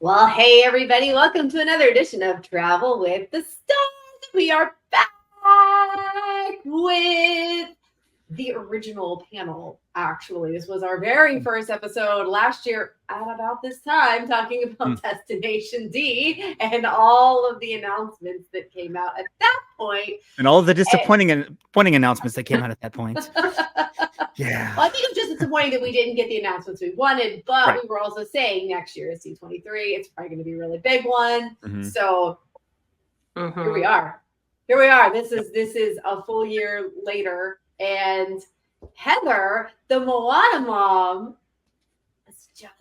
Well, hey, everybody. Welcome to another edition of Travel with the Stars. We are back with the original panel, actually. This was our very first episode last year at about this time, talking about Destination D and all of the announcements that came out at that point. And all of the disappointing announcements that came out at that point. Yeah. Well, I think it was just disappointing that we didn't get the announcements we wanted, but we were also saying next year is D23. It's probably going to be a really big one. So here we are. Here we are. This is a full year later. And Heather, the Moana mom, is just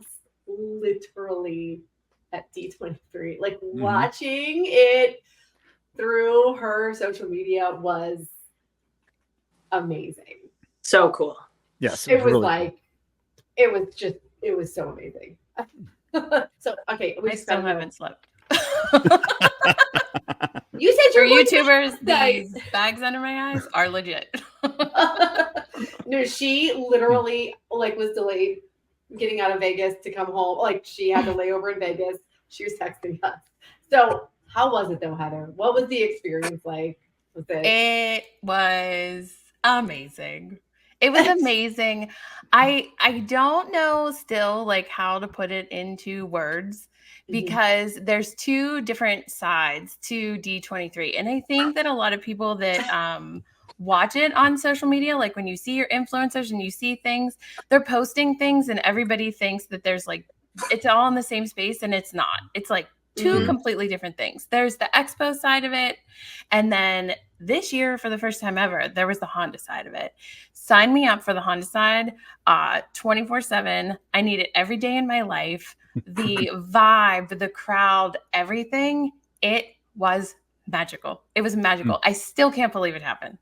literally at D23. Like watching it through her social media was amazing. So cool. Yes. It was really like, cool. it was so amazing. So, okay. I still haven't slept. You said for YouTubers, these bags under my eyes are legit. No, she literally was delayed getting out of Vegas to come home. Like she had to lay over in Vegas. She was texting us. So how was it though, Heather? What was the experience like with it? It was amazing. It was amazing. I don't know still how to put it into words because there's two different sides to D23. And I think that a lot of people that watch it on social media, like when you see your influencers and you see things, they're posting things and everybody thinks that there's it's all in the same space, and it's not. It's two completely different things. There's the Expo side of it. And then this year, for the first time ever, there was the Honda side of it. Sign me up for the Honda side 24/7. I need it every day in my life. The vibe, the crowd, everything. It was magical. It was magical. I still can't believe it happened.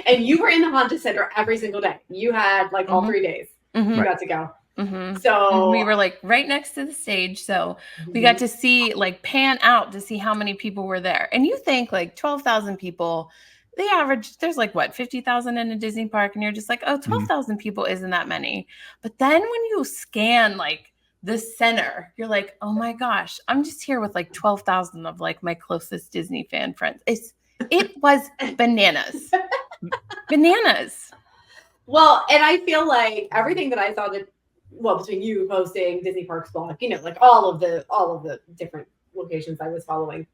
And you were in the Honda Center every single day. You had all 3 days. You got to go. So we were right next to the stage. So we got to see pan out to see how many people were there. And you think 12,000 people, the average, there's 50,000 in a Disney park. And you're just 12,000 people isn't that many. But then when you scan the center, you're oh my gosh, I'm just here with 12,000 of my closest Disney fan friends. It was bananas. Bananas. Well, and I feel everything that I saw between you posting Disney Parks blog, all of the different locations I was following,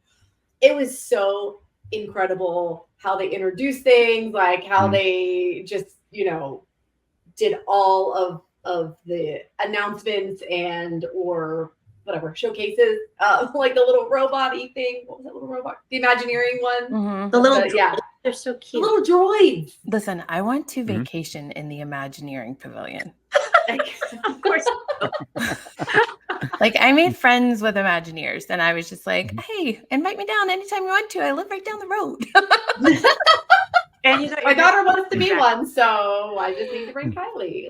it was so incredible how they introduced things, how they just, did all of the announcements and or whatever showcases, the little robot-y thing. What was that little robot? The Imagineering one. The little they're so cute. The little droids. Listen, I went to vacation in the Imagineering Pavilion. Of course. I made friends with Imagineers, and I was just hey, invite me down anytime you want to. I live right down the road. And my daughter wants to be one, so I just need to bring Kylie.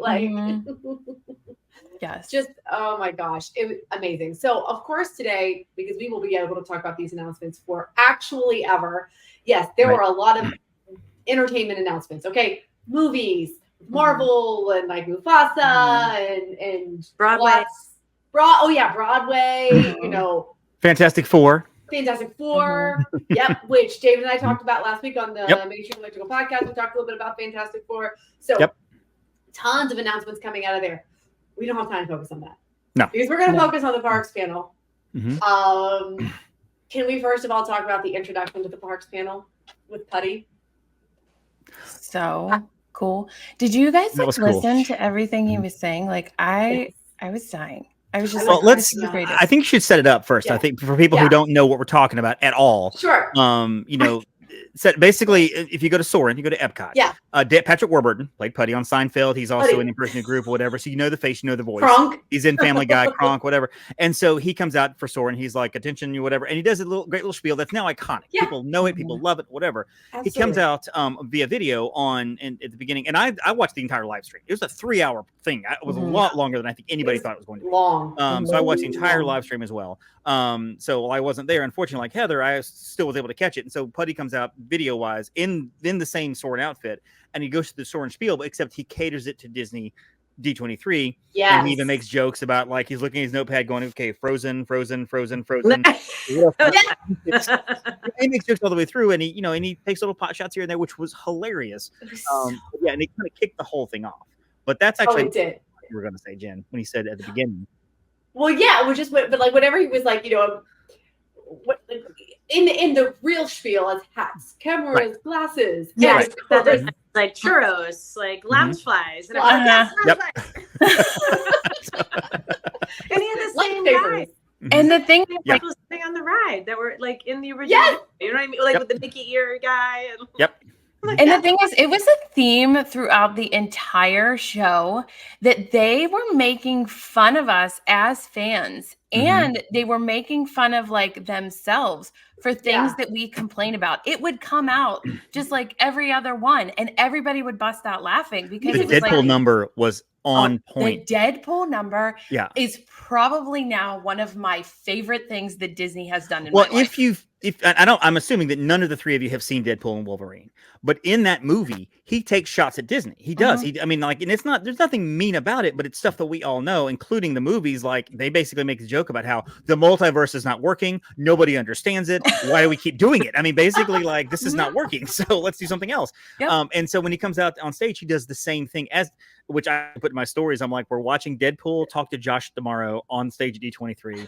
Yes. Just, oh my gosh, it was amazing. So, of course, today, because we will be able to talk about these announcements for actually ever, yes, there were a lot of entertainment announcements. Okay, movies, Marvel, and Mufasa, and Broadway. Broadway, Fantastic Four. Yep, which David and I talked about last week on the Mainstream Electrical podcast. We talked a little bit about Fantastic Four. So, tons of announcements coming out of there. We don't have time to focus on that. No. Because we're going to focus on the Parks panel. Can we first of all talk about the introduction to the Parks panel with Putty? So cool. Did you guys listen to everything he was saying? I was dying. I was just I think you should set it up first. I think for people who don't know what we're talking about at all. Sure. So basically, if you go to Soarin', you go to Epcot. Yeah. Patrick Warburton played Putty on Seinfeld. He's also in Person Group or whatever. So you know the face, you know the voice. Kronk. He's in Family Guy, Kronk, whatever. And so he comes out for Soarin'. He's attention, you whatever. And he does a great little spiel that's now iconic. Yeah. People know it. People love it, whatever. Absolutely. He comes out via video at the beginning. And I watched the entire live stream. It was a 3-hour thing. It was a lot longer than I think anybody thought it was going to be. Long. So I watched the entire live stream as well. So while I wasn't there, unfortunately, Heather, I still was able to catch it. And so Putty comes out video-wise in the same Soarin' outfit, and he goes to the Soarin' spiel, but except he caters it to Disney D23. Yes. And he even makes jokes about like he's looking at his notepad going, okay, frozen. He makes jokes all the way through, and he takes little pot shots here and there, which was hilarious. Yeah, and he kind of kicked the whole thing off. But that's actually it did. what you were going to say, Jen, when he said at the beginning. Well, yeah, it was just, but like whatever he was like, in the real spiel as hats, cameras, glasses, yes, covers. like churros, like lounge flies, and Yep. and he had the same Lightsabers. guy. And the thing, Like people sitting on the ride that were like in the original. Yes. You know what I mean? Like with the Mickey ear guy. And, Yep. and the thing is, it was a theme throughout the entire show that they were making fun of us as fans, and they were making fun of like themselves for things that we complain about. It would come out just like every other one, and everybody would bust out laughing because The it was Deadpool like, number was on point. The Deadpool number Yeah. is probably now one of my favorite things that Disney has done in my life. I'm assuming that none of the three of you have seen Deadpool and Wolverine, but in that movie, he takes shots at Disney. He does. And it's not, there's nothing mean about it, but it's stuff that we all know, including the movies. Like they basically make a joke about how the multiverse is not working. Nobody understands it. Why do we keep doing it? I mean, basically like this is not working. So let's do something else. Yep. And so when he comes out on stage, he does the same thing which I put in my stories. I'm like, we're watching Deadpool talk to Josh tomorrow on stage at D23.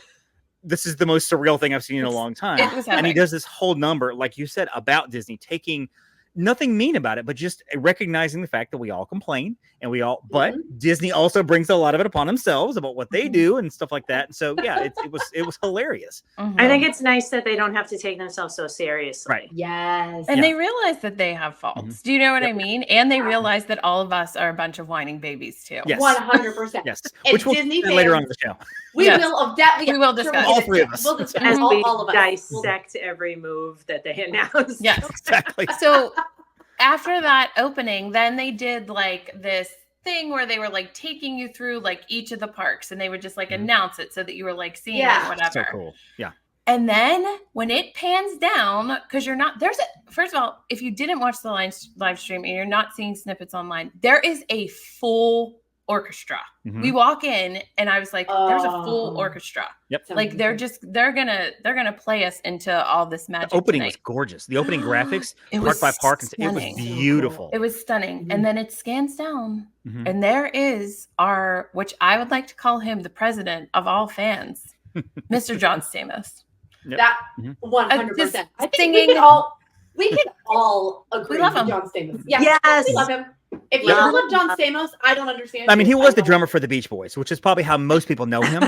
This is the most surreal thing I've seen in a long time. And he does this whole number, like you said, about Disney taking nothing mean about it, but just recognizing the fact that we all complain and but Disney also brings a lot of it upon themselves about what they do and stuff like that. And so, yeah, it was hilarious. I think it's nice that they don't have to take themselves so seriously. Right. Yes. And they realize that they have faults. Do you know what I mean? And they realize that all of us are a bunch of whining babies too. Yes. 100%. Yes. And Which we'll Disney do later on in the show. We will discuss all three of us. We'll discuss As we all of us. dissect every move that they announce. Yes. Exactly. So after that opening, then they did like this thing where they were like taking you through like each of the parks, and they would just like announce it so that you were like seeing it, whatever. So cool. Yeah. And then when it pans down, because first of all, if you didn't watch the live stream and you're not seeing snippets online, there is a full orchestra. We walk in and I was like, there's a full orchestra. Yep. Like they're gonna play us into all this magic. The opening tonight. was gorgeous. The opening graphics, It park was by park, it was stunning. beautiful. It was stunning. And then it scans down, and there is which I would like to call him the president of all fans, Mr. John Stamos. Yep. That 100%. I think singing. we can all agree We love with him. John Stamos. Yeah, Yes. we love him. If you don't love John Stamos, I don't understand. I mean, he was the drummer for the Beach Boys, which is probably how most people know him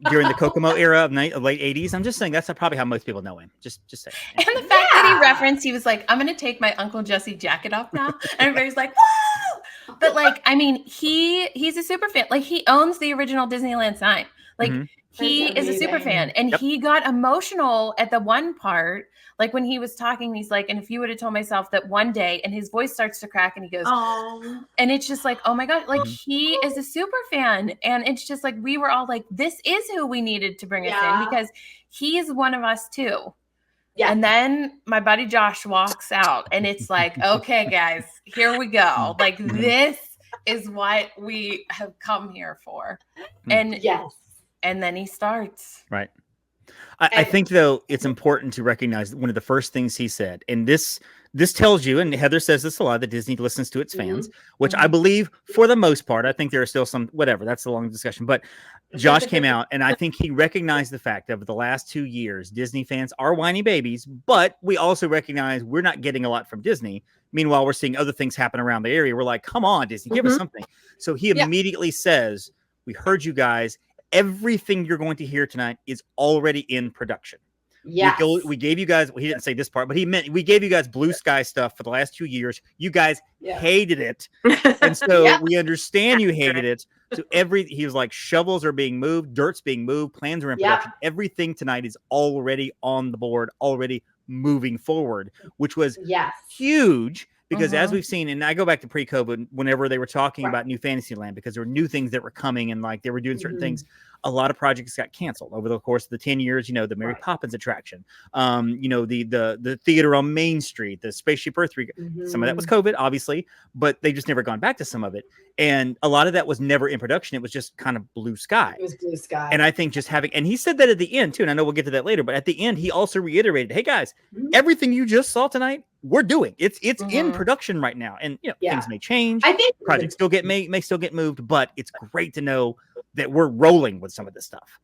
during the Kokomo era of late 80s. I'm just saying that's probably how most people know him. Just saying. And the fact that he referenced, he was like, I'm going to take my Uncle Jesse jacket off now. And everybody's like, whoa! But like, I mean, he's a super fan. Like he owns the original Disneyland sign. Like he is a super fan. And he got emotional at the one part. Like when he was talking, he's like, and if you would have told myself that one day, and his voice starts to crack and he goes, oh, and it's just like, oh my God, like he is a super fan. And it's just like, we were all like, this is who we needed to bring us in because he is one of us too. Yeah. And then my buddy Josh walks out and it's like, okay, guys, here we go. Like this is what we have come here for. And and then he starts. Right. I think, though, it's important to recognize one of the first things he said, and this tells you, and Heather says this a lot, that Disney listens to its fans, which I believe for the most part. I think there are still some, whatever, that's a long discussion. But Josh came out, and I think he recognized the fact that over the last 2 years, Disney fans are whiny babies, but we also recognize we're not getting a lot from Disney. Meanwhile, we're seeing other things happen around the area. We're like, come on, Disney, give us something. So he immediately says, we heard you guys. Everything you're going to hear tonight is already in production. Yeah, we gave you guys. Well, he didn't say this part, but he meant we gave you guys blue sky stuff for the last 2 years. You guys hated it, and so we understand you hated it. So he was like, shovels are being moved, dirt's being moved, plans are in production. Everything tonight is already on the board, already moving forward, which was huge. Because as we've seen, and I go back to pre-COVID, whenever they were talking about New Fantasyland, because there were new things that were coming and like they were doing certain things, a lot of projects got canceled over the course of the 10 years. You know, the Mary Poppins attraction, you know, the theater on Main Street, the Spaceship Earth. Some of that was COVID, obviously, but they just never gone back to some of it. And a lot of that was never in production. It was just kind of blue sky. It was blue sky. And I think just having, and he said that at the end too, and I know we'll get to that later, but at the end, he also reiterated, hey guys, everything you just saw tonight, we're doing. It's in production right now. And you know, things may change. I think projects still may still get moved, but it's great to know that we're rolling with some of this stuff.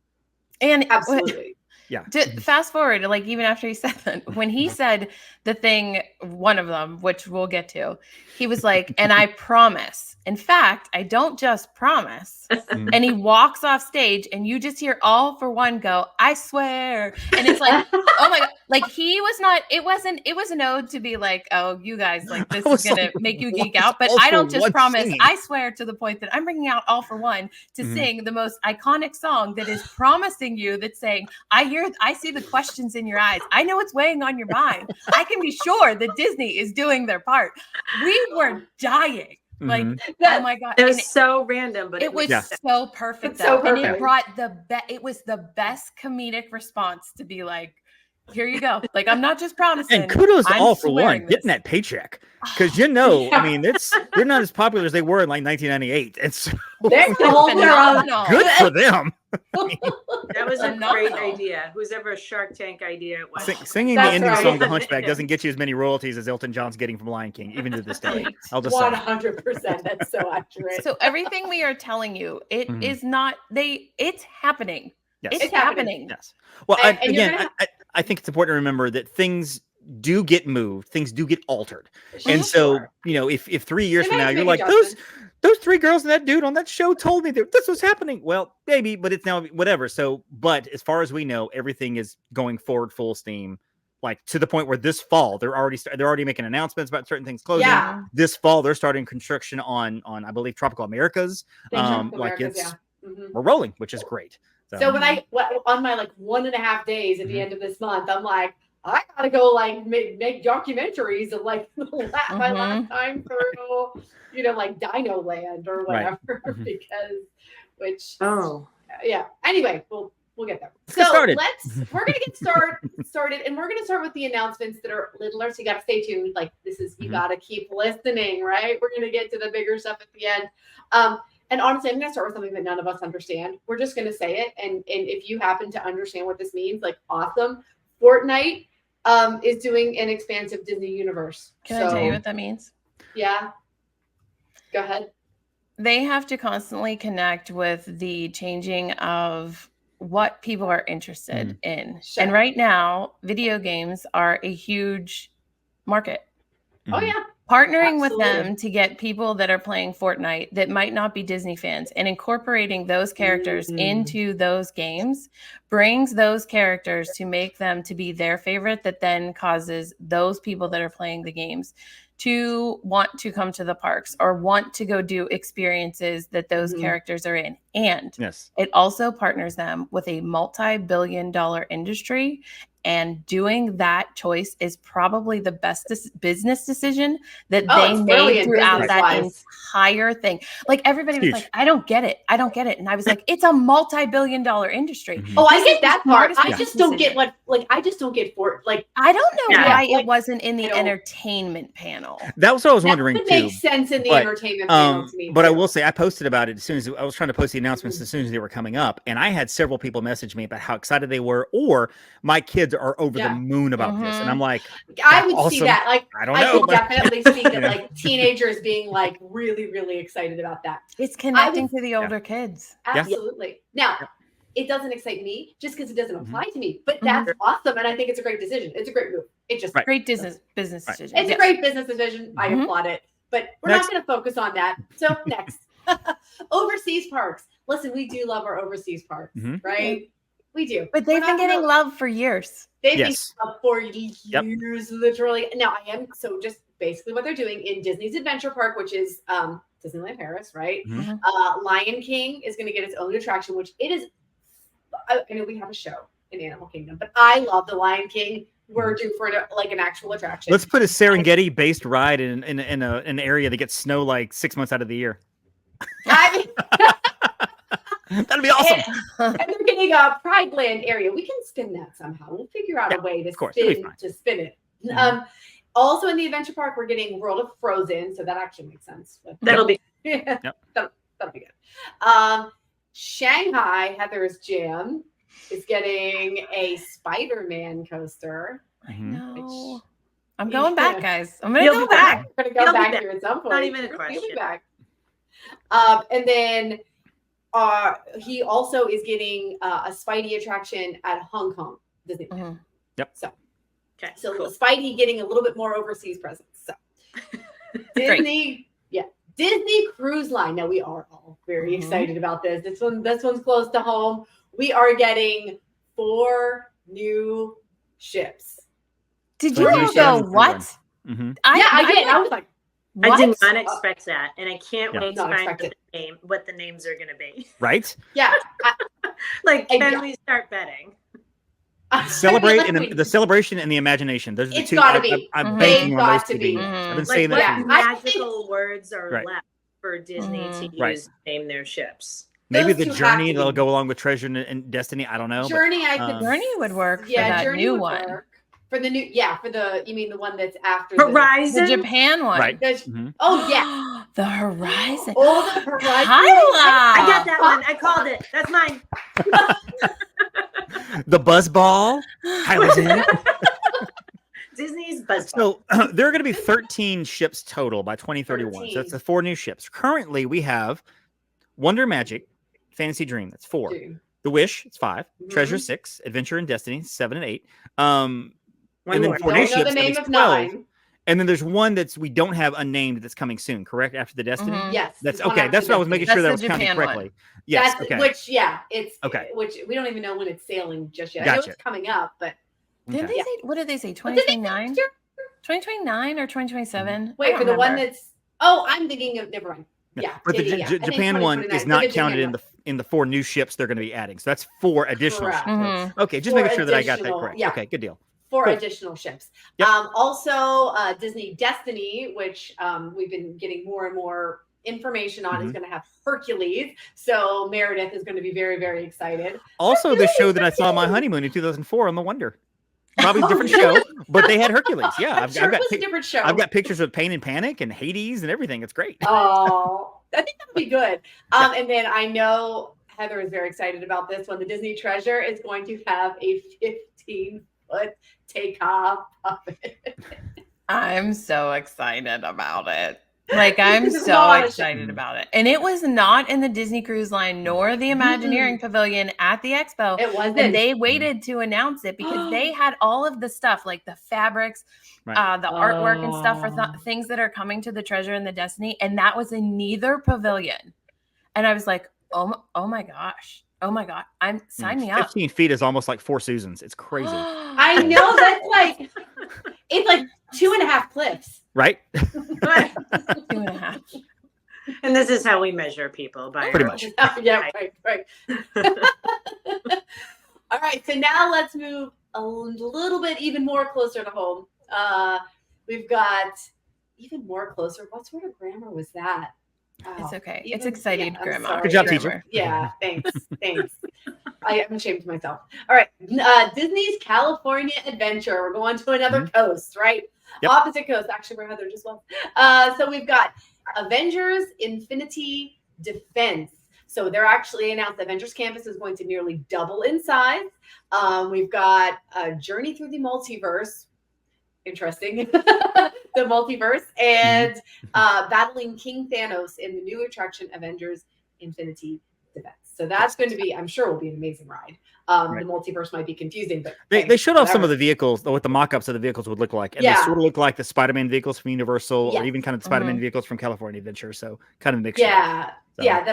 And absolutely. Yeah. Fast forward, like even after he said that, when he said the thing, one of them, which we'll get to, he was like, and I promise. In fact, I don't just promise. And he walks off stage and you just hear All for One go, I swear. And it's like, oh my God. Like he was not, it was an ode to be like, oh, you guys, like this is going to make you geek out. But I don't just promise, singing. I swear, to the point that I'm bringing out All for One to sing the most iconic song that is promising you, that's saying, I see the questions in your eyes. I know it's weighing on your mind. I can be sure that Disney is doing their part. We were dying. Like, oh my God. It was so random, but it was so perfect. It's so perfect. And it brought it was the best comedic response to be like, here you go. Like, I'm not just promising. And kudos to All for One getting that paycheck. Because, you know, I mean, they're not as popular as they were in like 1998. And so they're phenomenal. Good for them. That was a great idea. Who's ever a Shark Tank idea? It was. Singing the ending song, The Hunchback, doesn't get you as many royalties as Elton John's getting from Lion King, even to this day. I'll just 100%. That's so accurate. So everything we are telling you, it is not, it's happening. Yes. It's happening. Yes. Well, I think it's important to remember that things do get moved, things do get altered. And so, you know, if 3 years from now you're like, those three girls and that dude on that show told me that this was happening. Well, maybe, but it's now whatever. So, but as far as we know, everything is going forward full steam, like to the point where this fall they're already making announcements about certain things closing. Yeah. This fall they're starting construction on I believe Tropical Americas. We're rolling, which is great. So when on my like 1.5 days at the end of this month, I'm like, I gotta go like make documentaries of like my last time through, you know, like Dino Land or whatever, because Anyway, we'll get there. We're gonna get started, and we're gonna start with the announcements that are littler. So you gotta stay tuned. Like this is you gotta keep listening, right? We're gonna get to the bigger stuff at the end. And honestly, I'm going to start with something that none of us understand. We're just going to say it. And if you happen to understand what this means, like awesome. Fortnite is doing an expansive Disney universe. Can I tell you what that means? Yeah. Go ahead. They have to constantly connect with the changing of what people are interested in. Sure. And right now, video games are a huge market. Oh, yeah. Partnering with them to get people that are playing Fortnite that might not be Disney fans and incorporating those characters into those games brings those characters to make them to be their favorite, that then causes those people that are playing the games to want to come to the parks or want to go do experiences that those characters are in. And it also partners them with a multi-billion-dollar industry. And doing that choice is probably the best business decision that they made throughout that entire thing. Like everybody was like, I don't get it. And I was like, it's a multi-billion-dollar industry. Oh, I get that part. I just don't get I just don't get I don't know why it wasn't in the entertainment panel. That was what I was wondering too. It makes sense in the entertainment panel to me. But I will say, I posted about it as soon as I was trying to post the announcements as soon as they were coming up. And I had several people message me about how excited they were, or my kids are over the moon about this. And I'm like, I would see that. Like, I don't know. I could definitely see that, like teenagers being like really, really excited about that. It's connecting to the older kids. Absolutely. Now, it doesn't excite me just because it doesn't apply to me, but that's awesome. And I think it's a great decision. It's a great move. It's just great business decision. It's a great business decision. I applaud it, but we're not going to focus on that. So next, overseas parks. Listen, we do love our overseas parks, right? We do. But they've been getting love for years. They've been love for years, literally. Now just basically what they're doing in Disney's Adventure Park, which is Disneyland Paris, right? Lion King is going to get its own attraction, which it is. I know we have a show in Animal Kingdom, but I love the Lion King. We're due for an actual attraction. Let's put a Serengeti-based ride in an area that gets snow like 6 months out of the year. That'd be awesome. And they're getting a Pride Land area. We can spin that somehow. We'll figure out a way to spin it. Mhm. Also in the adventure park, we're getting World of Frozen, so that actually makes sense. That'll be that'll be good. Shanghai Heather's Jam is getting a Spider-Man coaster. I Mhm. know. I'm going back, guys. I'm gonna You'll go be back. back. We're gonna go He'll be back back. here at some point. Not even a He'll question. be back. And then he also is getting a Spidey attraction at Hong Kong Disney. Mhm. okay. So Cool. Spidey getting a little bit more overseas presence. So Disney, Disney Cruise Line. Now we are all very excited about this. This one's close to home. We are getting 4 new ships. Did So you you all said go it was what? Mhm. I did. I was like, I did What? not expect that, and I can't Yeah. wait to Not find expected. what the names are going to be. Right? yeah. Like, can Yeah. we start betting? Celebrate I mean, the celebration and the imagination. Those are the It's two. gotta be. I'm Mhm. banking They've on those got to two be. being. I've been Mhm. saying Like, that. what for I magical words are Right. left for Disney to Mhm. Right. use to name their ships? Maybe Those the two have journey to that'll be. go along with Treasure and Destiny. I don't know. but, Journey, I could. Journey would work for Yeah, that Journey new would one. work. For the new, for the, you mean the one that's after The Horizon. Japan one. Right. the oh yeah, The Horizon. oh the Horizon. Hyla. I got that one. I called it. That's mine. the Buzz Ball. I was in it. Disney's Buzz. So there are going to be 13 ships total by 2031. So that's the 4 new ships. Currently, we have Wonder Magic, Fantasy Dream. That's 4. Dude. The Wish. It's 5. Mhm. Treasure 6. Adventure and Destiny 7 and 8. One and then more. 4 Don't new know ships. the that name makes of 12. 9. And then there's one we don't have unnamed that's coming soon. Correct after the Destiny. Mhm. Yes, That's there's one okay. after That's what I was Destiny. making sure that That's was the counted Japan correctly. one. Yes. That's, Okay. which it's Okay. which we don't even know when it's sailing just yet. I know Gotcha. it's coming up, but Didn't Okay. they say, what did they say? What did they 2029? say? 2029 or 2027? Wait for the one that's. Oh, I'm thinking of. Never mind. Yeah, But the I think Japan one 2029. is For not the counted Japan in the 4 new ships they're going to be adding. So that's 4 additional Correct. ships. Mhm. Okay, just 4 making sure that I got that additional- correct. yeah. Okay, good deal. 4 Cool. additional ships. Yep. Also, Disney Destiny, which we've been getting more and more information on, is Mhm. going to have Hercules. So Meredith is going to be very, very excited. Also, the show that I saw on my honeymoon in 2004 on the Wonder. Probably a Oh, different really? show, but they had Hercules. Yeah, I'm sure it was a different show. I've got pictures of Pain and Panic and Hades and everything. It's great. Oh, I think that'll be good. And then I know Heather is very excited about this one. The Disney Treasure is going to have a 15-foot takeoff puppet. I'm so excited about it. Like, I'm This is so not a excited show. about it. And it was not in the Disney Cruise Line nor the Imagineering Pavilion at the Expo. It wasn't. And they waited to announce it because they had all of the stuff, like the fabrics, Right. the artwork and stuff for Oh. things that are coming to the Treasure and the Destiny. And that was in neither pavilion. And I was like, oh my gosh. Oh my God. Sign me up. 15 feet is almost like 4 Susans. It's crazy, I know that's like it's like 2.5 cliffs. right? 2.5. And this is how we measure people by Pretty our- much. Yeah, right. All right, so now let's move a little bit even more closer to home. We've got even more closer. What sort of grammar was that? It's okay. Even- It's excited I'm grammar. sorry. Good job, Grammar. teacher. Yeah, thanks. I'm ashamed of myself. All right, Disney's California Adventure. We're going to another coast, right? Yep. Opposite coast, actually, where Heather just was. So we've got Avengers Infinity Defense. So they're actually announced Avengers Campus is going to nearly double in size. We've got a Journey Through the Multiverse. Interesting. The multiverse and battling King Thanos in the new attraction Avengers Infinity Defense. So that's going to be, I'm sure, will be an amazing ride. Right. The multiverse might be confusing, but They showed off some of whatever. the vehicles, what the mock-ups of the vehicles would look like, and Yeah. they sort of look like the Spider-Man vehicles from Universal, Yes. or even kind of the Spider-Man vehicles from California Adventure. So kind of a mixture. Yeah. So, Yeah,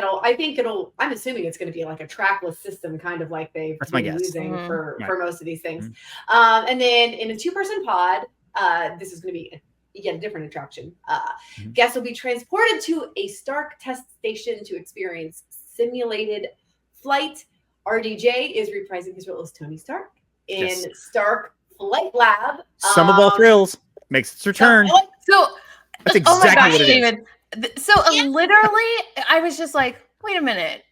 I'm assuming it's going to be like a trackless system, kind of like they've That's my been guess. using Mhm. for most of these things. Mhm. And then in a 2-person pod, this is going to be a different attraction. Guests will be transported to a Stark test station to experience simulated flight. RDJ is reprising his role as Tony Stark in Yes. Stark Flight Lab. Some of all thrills makes its return. So, That's oh my exactly gosh, what it is. David. So literally, I was just like, wait a minute.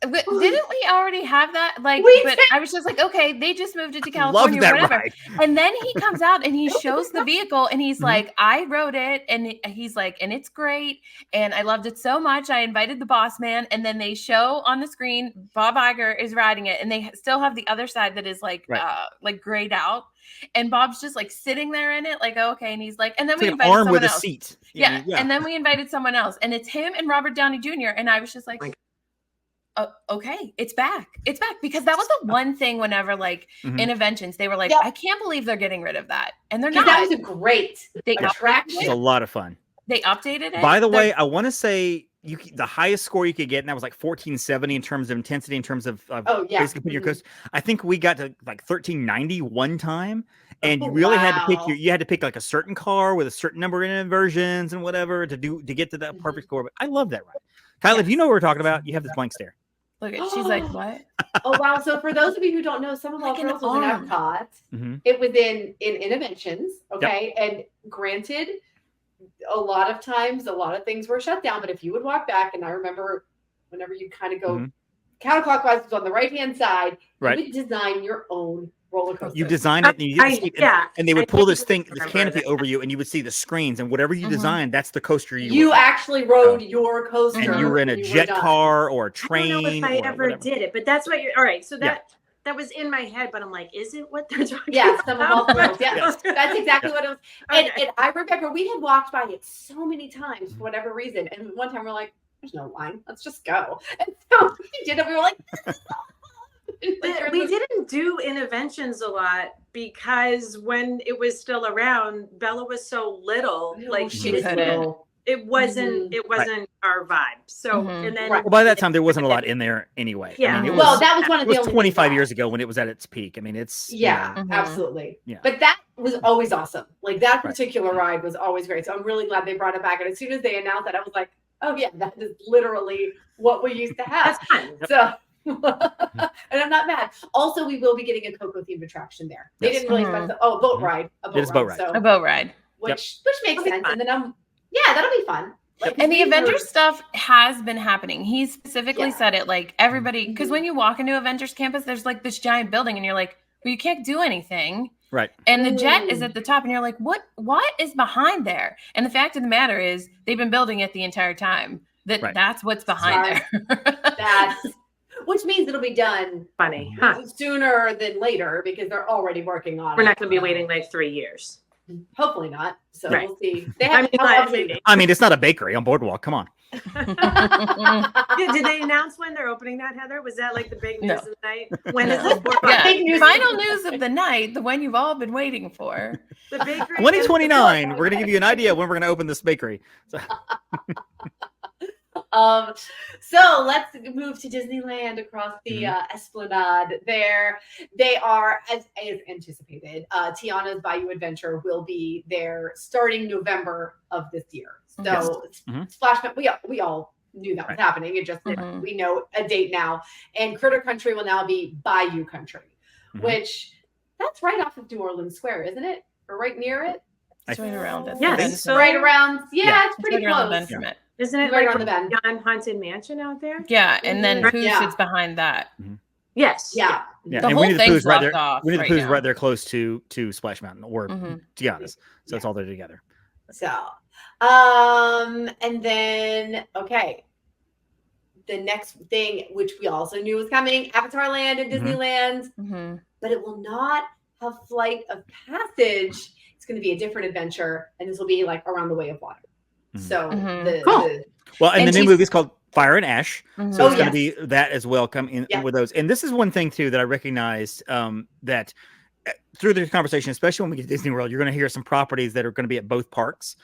But didn't we already have that? Like, We but did. I was just like, okay, they just moved it to Love California, or that whatever. ride. And then he comes out and he shows the vehicle, and he's Mhm. like, I wrote it, and he's like, and it's great, and I loved it so much. I invited the boss man, and then they show on the screen Bob Iger is riding it, and they still have the other side that is like, like grayed out, and Bob's just like sitting there in it, like, oh, okay, and he's like, and then It's we like an invited arm someone with a else. seat. Yeah, and then we invited someone else, and it's him and Robert Downey Jr., and I was just like, okay, it's back, because that was the one thing whenever like Interventions, they were like, I can't believe they're getting rid of that, and they're not. That was a great attraction. It was a lot of fun. They updated it. By the way, I want to say the highest score you could get, and that was like 1470 in terms of intensity, in terms of basically putting your coast. I think we got to like 1390 one time, and you really had to pick you had to pick like a certain car with a certain number of inversions and whatever to get to that perfect score. But I love that ride. Kyla, if you know what we're talking about, you have this blank stare. Look at, she's like, what? Oh wow! So for those of you who don't know, Some of All Girls was in Epcot. It was in Interventions. Okay, and granted, a lot of times, a lot of things were shut down. But if you would walk back, and I remember whenever you kind of go counterclockwise, was on the right hand side. You would design your own roller coaster. You design it, and you get the seat, and they would pull this canopy over you, and you would see the screens, and whatever you designed, that's the coaster you actually rode your coaster, and you were in a jet car or a train. I don't know if I ever did it, but that's what you're. All right, so that was in my head, but I'm like, is it what they're talking about? Some of All Girls. Yeah, that's exactly what it was. And I remember we had walked by it so many times for whatever reason, and one time we're like, "There's no line. Let's just go." And so we did it. We were like. We didn't do Interventions a lot because when it was still around, Bella was so little, like she was little. It wasn't our vibe. So and then well, by that time there wasn't a lot in there anyway. Yeah. I mean, that was one of the only 25 years ago when it was at its peak. I mean, it's absolutely. Yeah. But that was always awesome. Like that particular ride was always great. So I'm really glad they brought it back. And as soon as they announced that, I was like, oh yeah, that is literally what we used to have. That's fun. So and I'm not mad. Also, we will be getting a Coco themed attraction there. They didn't really specify. Oh, a boat ride. A boat ride. Which makes sense. And then that'll be fun. Like, and the Avengers stuff has been happening. He specifically said it, like everybody, because when you walk into Avengers campus, there's like this giant building, and you're like, well, you can't do anything. Right. And the jet is at the top, and you're like, what is behind there? And the fact of the matter is, they've been building it the entire time. That's what's behind there. Which means it'll be done sooner than later because they're already working on it. We're not going to be waiting like 3 years. Hopefully not. So we'll see. I mean, it's not a bakery on Boardwalk. Come on. Did they announce when they're opening that, Heather? Was that like the big news of the night? When is this? Final news of the night, the one you've all been waiting for. The bakery. 2029. We're going to give you an idea when we're going to open this bakery. So let's move to Disneyland across the Esplanade. There, they are as anticipated. Tiana's Bayou Adventure will be there starting November of this year. So Splash Mountain, we all knew that was happening. It just we know a date now, and Critter Country will now be Bayou Country, which that's right off of New Orleans Square, isn't it? Or right near it? It's right around it. Yes, right around. Yeah, it's pretty close. Isn't it right like on the bend? John Haunted Mansion out there? Yeah, and then Pooh sits behind that. Yes. Yeah. The whole thing's blocked off. Winnie the Pooh's right there close to Splash Mountain or Tiana's. So it's all there together. So, and then, the next thing, which we also knew was coming, Avatar Land and Disneyland, but it will not have Flight of Passage. It's going to be a different adventure, and this will be like around the Way of Water. So the new movie is called Fire and Ash, so it's going to be that as well. Come in with those, and this is one thing too that I recognized that through this conversation, especially when we get to Disney World, you're going to hear some properties that are going to be at both parks.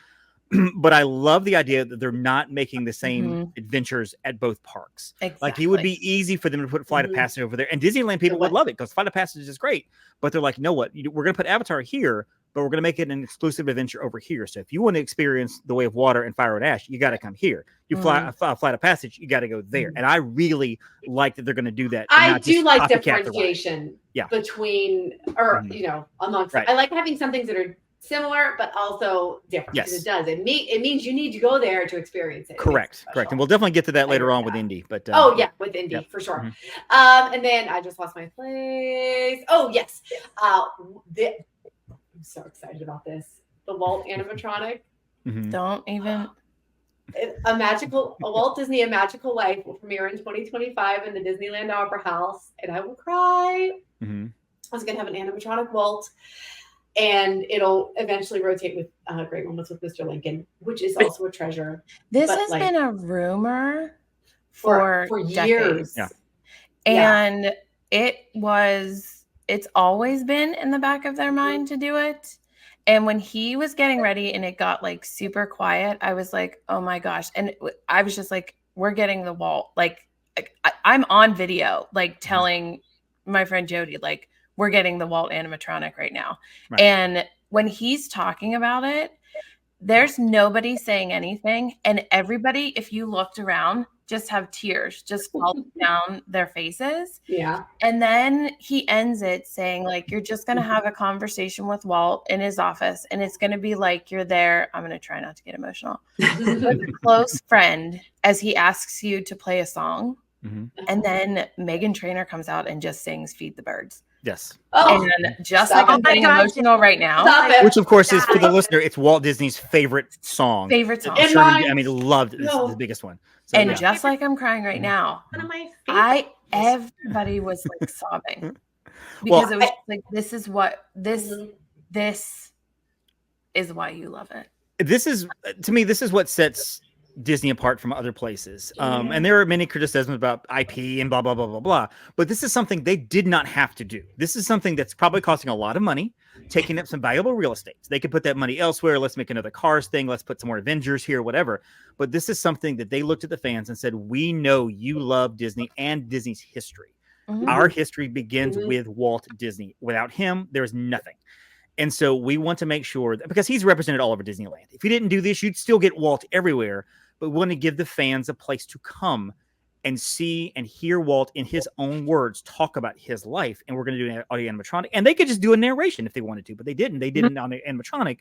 But I love the idea that they're not making the same adventures at both parks. Exactly. Like it would be easy for them to put Flight of Passage over there, and Disneyland people would love it because Flight of Passage is great. But they're like, you know what? We're going to put Avatar here, but we're going to make it an exclusive adventure over here. So if you want to experience the Way of Water and Fire and Ash, you got to come here. You fly Flight of Passage, you got to go there. And I really like that they're going to do that. I do like differentiation between, or amongst. Right. I like having some things that are similar, but also different. Yes. It does. It means you need to go there to experience it. Correct. And we'll definitely get to that later on with Indy. But with Indy for sure. And then I just lost my place. Oh yes. I'm so excited about this. The Walt animatronic. Don't even. A Walt Disney A Magical Life will premiere in 2025 in the Disneyland Opera House, and I will cry. I was gonna have an animatronic Walt. And it'll eventually rotate with Great Moments with Mr. Lincoln, which is also a treasure. This has been a rumor for years. Decades. And it's always been in the back of their mind to do it. And when he was getting ready and it got like super quiet, I was like, oh my gosh. And I was just like, we're getting the Walt. Like I'm on video, like telling my friend Jody, like, we're getting the Walt animatronic right now. Right. And when he's talking about it, there's nobody saying anything. And everybody, if you looked around, just have tears just falling down their faces. Yeah. And then he ends it saying, like, you're just going to have a conversation with Walt in his office. And it's going to be like, you're there. I'm going to try not to get emotional. With a close friend as he asks you to play a song. And then Meghan Trainor comes out and just sings Feed the Birds. Yes. And just like I'm getting emotional right now. Which, of course, is for the listener, it's Walt Disney's favorite song. I'm sure I mean, loved it. This is the biggest one. So, and just like I'm crying right now, everybody was like sobbing. Because it was like, this is why you love it. This is, to me, this is what sets Disney apart from other places. And there are many criticisms about IP and blah, blah, blah, blah, blah. But this is something they did not have to do. This is something that's probably costing a lot of money, taking up some valuable real estate. They could put that money elsewhere. Let's make another Cars thing. Let's put some more Avengers here, whatever. But this is something that they looked at the fans and said, we know you love Disney and Disney's history. Our history begins with Walt Disney. Without him, there's nothing. And so we want to make sure that, because he's represented all over Disneyland. If you didn't do this, you'd still get Walt everywhere. But we want to give the fans a place to come and see and hear Walt in his own words talk about his life. And we're going to do an audio animatronic. And they could just do a narration if they wanted to, but they didn't. They did it on the animatronic,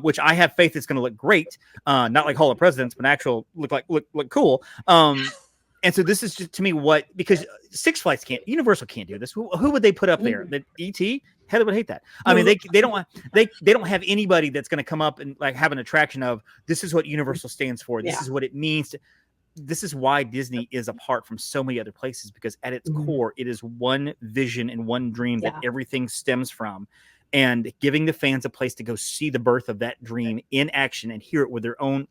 which I have faith is going to look great. Not like Hall of Presidents, but actual look cool. And so this is just, to me, because Six Flags Universal can't do this. Who would they put up there? The ET? Heather would hate that. I mean, they don't have anybody that's going to come up and like have an attraction of, this is what Universal stands for. This is what it means. This is why Disney is apart from so many other places, because at its core, it is one vision and one dream that everything stems from. And giving the fans a place to go see the birth of that dream in action and hear it with their own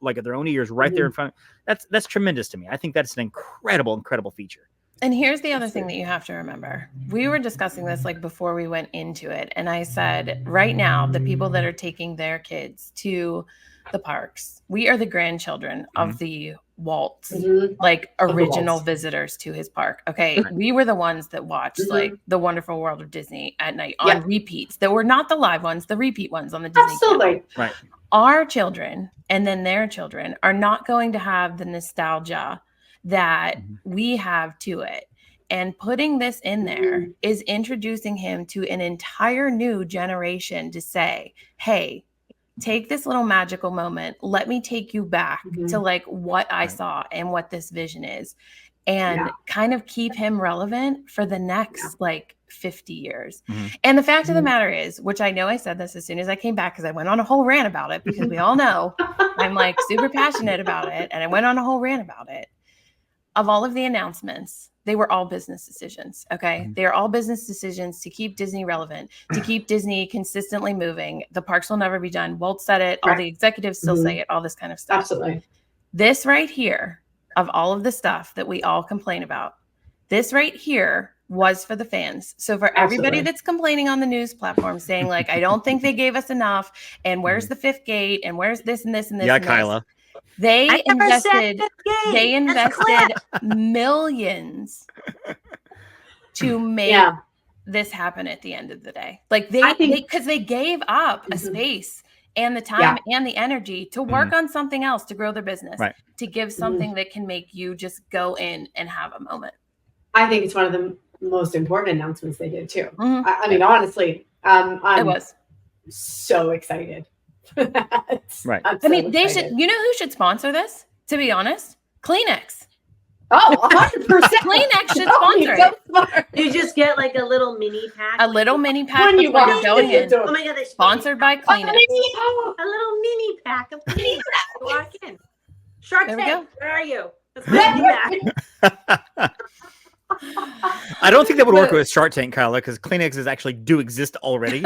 ears right there in front. That's tremendous to me. I think that's an incredible feature. And here's the other thing that you have to remember. We were discussing this like before we went into it. And I said, right now, the people that are taking their kids to the parks, we are the grandchildren of the Walt's, like original visitors to his park. Okay. We were the ones that watched like The Wonderful World of Disney at night on repeats that were not the live ones, the repeat ones on the Disney Channel. Right. Our children and then their children are not going to have the nostalgia that we have to it. And putting this in there is introducing him to an entire new generation to say, hey, take this little magical moment. Let me take you back to like what I saw and what this vision is, and kind of keep him relevant for the next like 50 years. And the fact of the matter is, which I know I said this as soon as I came back, because I went on a whole rant about it, because we all know I'm like super passionate about it. And I went on a whole rant about it. Of all of the announcements, they were all business decisions. Okay. They are all business decisions to keep Disney relevant, to keep Disney consistently moving. The parks will never be done. Walt said it. All the executives still say it, all this kind of stuff. Absolutely. This right here, of all of the stuff that we all complain about, this right here was for the fans. So for everybody that's complaining on the news platform saying like, I don't think they gave us enough, and where's the fifth gate, and where's this and this and this. Yeah, and Kyla. This. They invested millions to make this happen at the end of the day. Like because they gave up a space and the time and the energy to work on something else to grow their business, to give something that can make you just go in and have a moment. I think it's one of the most important announcements they did too. I mean, honestly, it was. so excited. Right. I mean, they should. You know who should sponsor this? To be honest, Kleenex. Oh, 100%. Kleenex should sponsor it. Smart. You just get like a little mini pack. A little mini pack When you before walk you're going in the in. door. Oh my god, Sponsored by Kleenex. a little mini pack of Kleenex. Walk in. Shark There we Tank, go. where are you? That's my mini pack. I don't think that would work with Shark Tank, Kyla, because Kleenexes actually do exist already.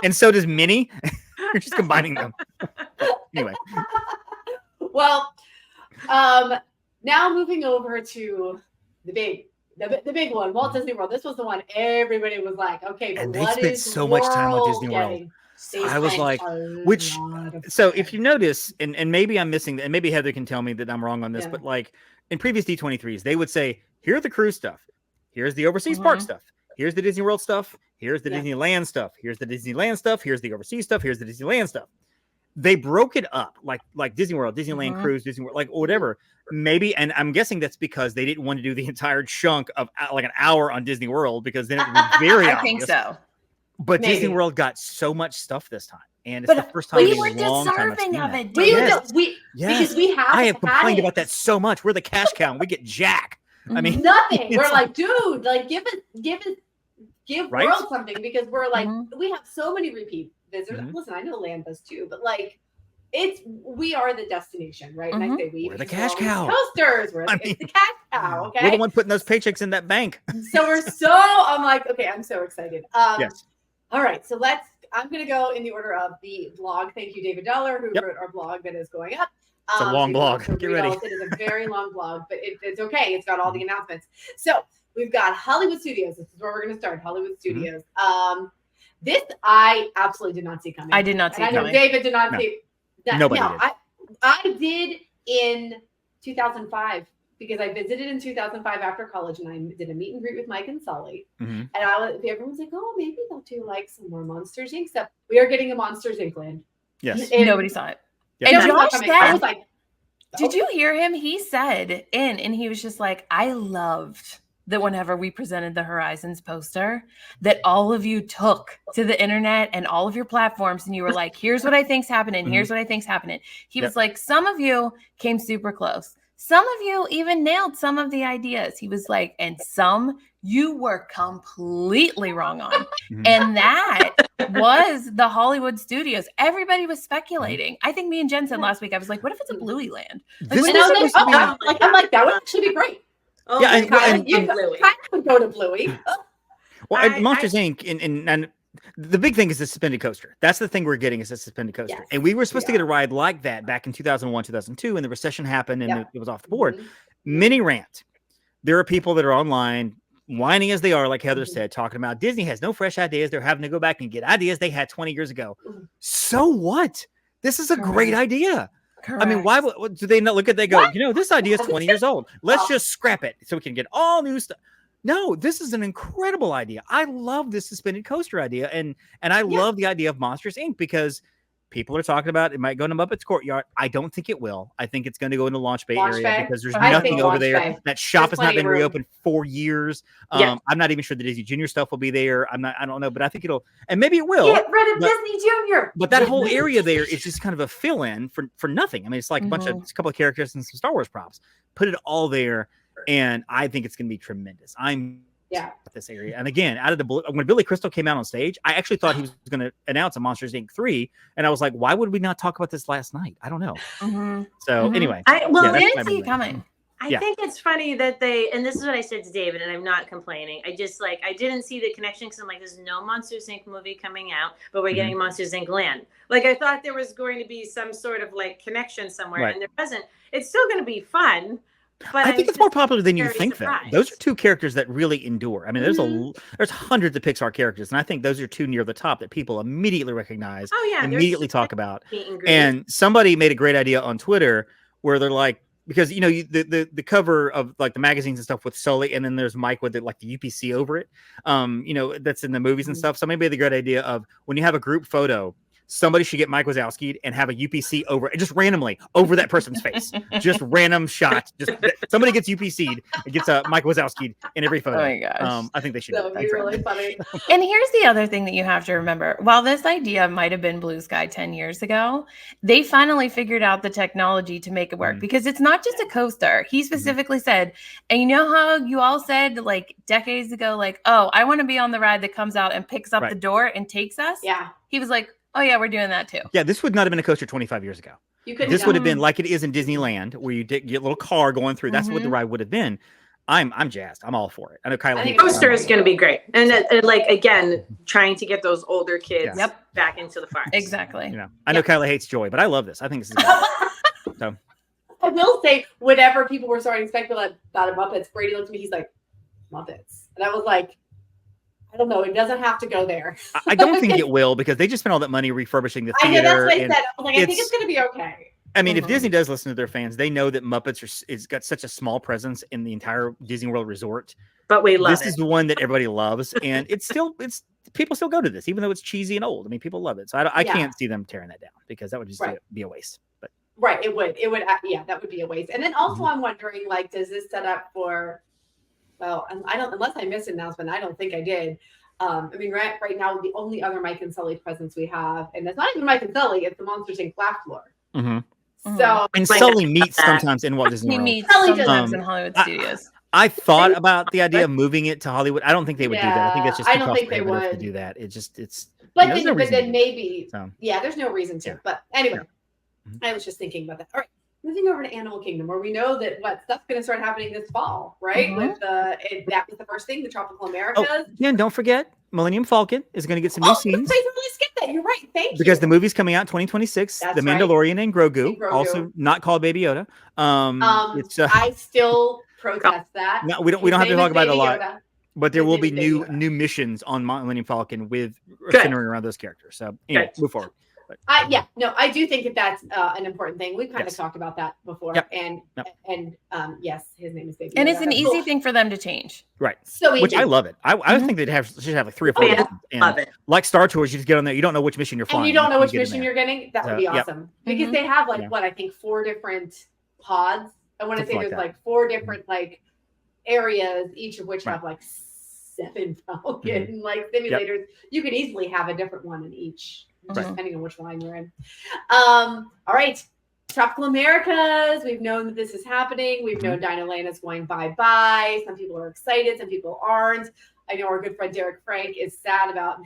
And so does Minnie. You're just combining them. Anyway. Well, now moving over to the big one, Walt Disney World. This was the one everybody was like, okay, but And they what spent is so much time on Disney World. getting? I was like, which, so if you notice, and maybe I'm missing, and maybe Heather can tell me that I'm wrong on this, but like in previous D23s, they would say, here are the cruise stuff. Here's the overseas park stuff. Here's the Disney World stuff. Here's the Disneyland stuff. Here's the Disneyland stuff. Here's the overseas stuff. Here's the Disneyland stuff. They broke it up like Disney World, Disneyland cruise, Disney World, like whatever. Maybe, and I'm guessing that's because they didn't want to do the entire chunk of like an hour on Disney World, because then it would be very obvious. I think so. But Maybe. Disney World got so much stuff this time, and it's the first time we in were a long time I've deserving seen of that. it. Because we have. I have complained about that so much. We're the cash cow, and we get jack. I mean, nothing. We're like, dude, like give Right? World something, because we're like, we have so many repeat visitors. Listen, I know Land does too, but like, we are the destination, right? And I say we're the cash cow. Coasters. It's the cash cow. Okay, we're the one putting those paychecks in that bank. So I'm like, okay, I'm so excited. Yes. All right, so I'm going to go in the order of the blog. Thank you, David Dollar, who wrote our blog that is going up. It's a long blog. Get ready. It is a very long blog, but it's okay. It's got all the announcements. So we've got Hollywood Studios. This is where we're going to start. Hollywood Studios. This I absolutely did not see coming. I did not see it coming. David did not see. Nobody did. I did in 2005. Because I visited in 2005 after college, and I did a meet and greet with Mike and Sully. And everyone's like, oh, maybe they'll do like some more Monsters Inc. stuff. We are getting a Monsters Inc. land. Yes. And nobody saw it. Yeah. And Josh said, I was like, did you hear him? He said and he was just like, I loved that whenever we presented the Horizons poster, that all of you took to the internet and all of your platforms, and you were like, here's what I think's happening. Here's what I think's happening. He was like, some of you came super close. Some of you even nailed some of the ideas. He was like, and some you were completely wrong on. And that was the Hollywood Studios. Everybody was speculating. I think me and Jen said last week, I was like, what if it's a Bluey land? I'm like, that would actually be great. Oh, yeah, and you could go to Bluey. Well, and Monsters Inc. and the big thing is the suspended coaster. That's the thing we're getting, is a suspended coaster. Yes, and we were supposed to get a ride like that back in 2001, 2002, and the recession happened, and it was off the board. Mini rant. There are people that are online, whining as they are, like Heather said, talking about Disney has no fresh ideas. They're having to go back and get ideas they had 20 years ago. So what? This is a great idea. Correct. I mean, why do they not look at? They go, this idea is 20 years old. Let's just scrap it so we can get all new stuff. No, this is an incredible idea. I love this suspended coaster idea, and I love the idea of Monsters Inc. because people are talking about it might go to Muppets Courtyard. I don't think it will. I think it's going to go into Launch Bay area because there's nothing over there. Bay. That shop has not been reopened for years. I'm not even sure the Disney Junior stuff will be there. I don't know, but I think it'll, and maybe it will. Get rid of Disney Junior. But that whole area there is just kind of a fill-in for nothing. I mean, it's like a couple of characters and some Star Wars props. Put it all there. And I think it's going to be tremendous. I'm at this area. And again, out of the blue, when Billy Crystal came out on stage, I actually thought he was going to announce a Monsters Inc. 3. And I was like, why would we not talk about this last night? I don't know. So anyway. I didn't see it coming. I think it's funny that and this is what I said to David, and I'm not complaining. I just I didn't see the connection because I'm like, there's no Monsters Inc. movie coming out, but we're getting Monsters Inc. Land. Like, I thought there was going to be some sort of connection somewhere, and there wasn't. It's still going to be fun. But I think it's more popular than you think. Those are two characters that really endure. I mean, there's hundreds of Pixar characters, and I think those are two near the top that people immediately recognize, immediately talk about. And somebody made a great idea on Twitter where they're like, because the cover of like the magazines and stuff with Sully, and then there's Mike with the UPC over it, that's in the movies and stuff. So maybe the great idea of when you have a group photo, somebody should get Mike Wazowski and have a UPC over just randomly over that person's face. Just random shot. Just somebody gets UPC'd and gets a Mike Wazowski in every photo. Oh my gosh. I think they should. That would be really funny. And here's the other thing that you have to remember. While this idea might have been blue sky 10 years ago, they finally figured out the technology to make it work because it's not just a coaster. He specifically said, and you know how you all said like decades ago, like, oh, I want to be on the ride that comes out and picks up the door and takes us. Yeah. He was like, oh yeah, we're doing that too. Yeah, this would not have been a coaster 25 years ago. This would have been like it is in Disneyland, where you get a little car going through. That's what the ride would have been. I'm jazzed. I'm all for it. I know Kyla. I think coaster is going to be great, and like again, trying to get those older kids back into the farm. Exactly. You know, I know Kyla hates Joy, but I love this. I think this is good. So I will say, whenever people were starting to speculate about Muppets, Brady looked at me. He's like, Muppets, and I was like, I don't know. It doesn't have to go there. I don't think it will because they just spent all that money refurbishing the theater. I know that's what I said. I was like, I think it's going to be okay. I mean, if Disney does listen to their fans, they know that Muppets it's got such a small presence in the entire Disney World resort. But we love this is the one that everybody loves, and it's people still go to this, even though it's cheesy and old. I mean, people love it, so I can't see them tearing that down because that would just be a waste. But it would, that would be a waste. And then also, I'm wondering, like, does this set up for? Well, I don't, unless I missed an announcement. I don't think I did. I mean, right now, the only other Mike and Sully presence we have, and it's not even Mike and Sully, it's the Monsters Inc. laugh floor. So, and Sully meets sometimes in Walt Disney World. He meets sometimes in Hollywood Studios. I thought about the idea of moving it to Hollywood. I don't think they would do that. I think that's just I don't think they would to do that. It's. But then maybe, there's no reason to. But anyway, I was just thinking about that. All right. Moving over to Animal Kingdom, where we know that stuff's going to start happening this fall, right? With that was the first thing, the Tropical Americas. Oh, yeah, and don't forget, Millennium Falcon is going to get some new scenes. I totally skipped that. You're right. Thank you. Because the movie's coming out 2026. The Mandalorian and Grogu, also not called Baby Yoda. I still protest that. No, we don't have to talk about it a lot. Yoda. But there will be new missions on Millennium Falcon with centering around those characters. So anyway, move forward. I do think that's an important thing. We've kind of talked about that before, and yes, his name is Baby Yoda. And it's an easy thing for them to change, right? So which I love it. I think they should have like 3 or 4. Love it. Like Star Tours, you just get on there. You don't know which mission you're flying, and you don't know which mission you're getting. That would be awesome because they have I think 4 different pods. I want to say there's 4 different areas, each of which have 7 Falcon simulators. You could easily have a different one in each. Depending on which line you're in. All right. Tropical Americas. We've known that this is happening. We've known Dino Land is going bye-bye. Some people are excited. Some people aren't. I know our good friend Derek Frank is sad about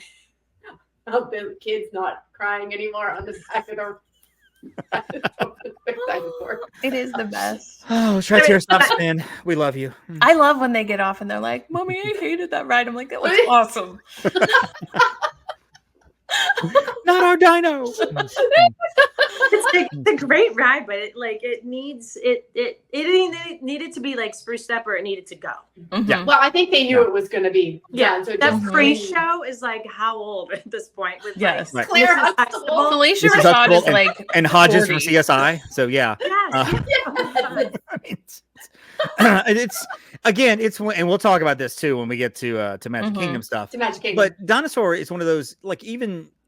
the kids not crying anymore on the back of their It is the best. Oh, Triceratops, man. We love you. I love when they get off and they're like, Mommy, I hated that ride. I'm like, that was awesome. Not our dino. It's a great ride, but it needed to be spruced up, or it needed to go. Yeah. Well, I think they knew it was going to be. Yeah. So that pre-show is how old at this point? With Claire Huxtable. Felicia Rashad is and Hodges 40. From CSI. So yeah. It's and we'll talk about this too when we get to Magic Kingdom stuff. To Magic Kingdom. But Dinosaur is one of those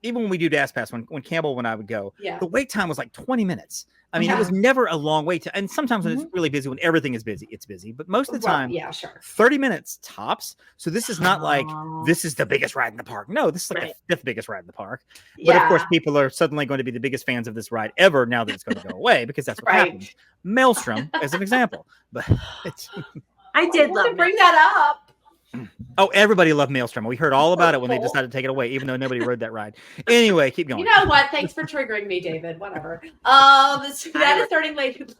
even when we do Dash Pass, when Campbell and I would go, the wait time was 20 minutes. I mean, it was never a long wait. And sometimes when it's really busy, when everything is busy, it's busy. But most of the time, 30 minutes tops. So this is not this is the biggest ride in the park. No, this is the 5th biggest ride in the park. But of course, people are suddenly going to be the biggest fans of this ride ever now that it's going to go away because that's what happens. Maelstrom as an example. But I did love to bring that up. Oh, everybody loved Maelstrom. We heard all about it when they decided to take it away, even though nobody rode that ride. Anyway, keep going. You know what? Thanks for triggering me, David. Whatever. So that is starting late.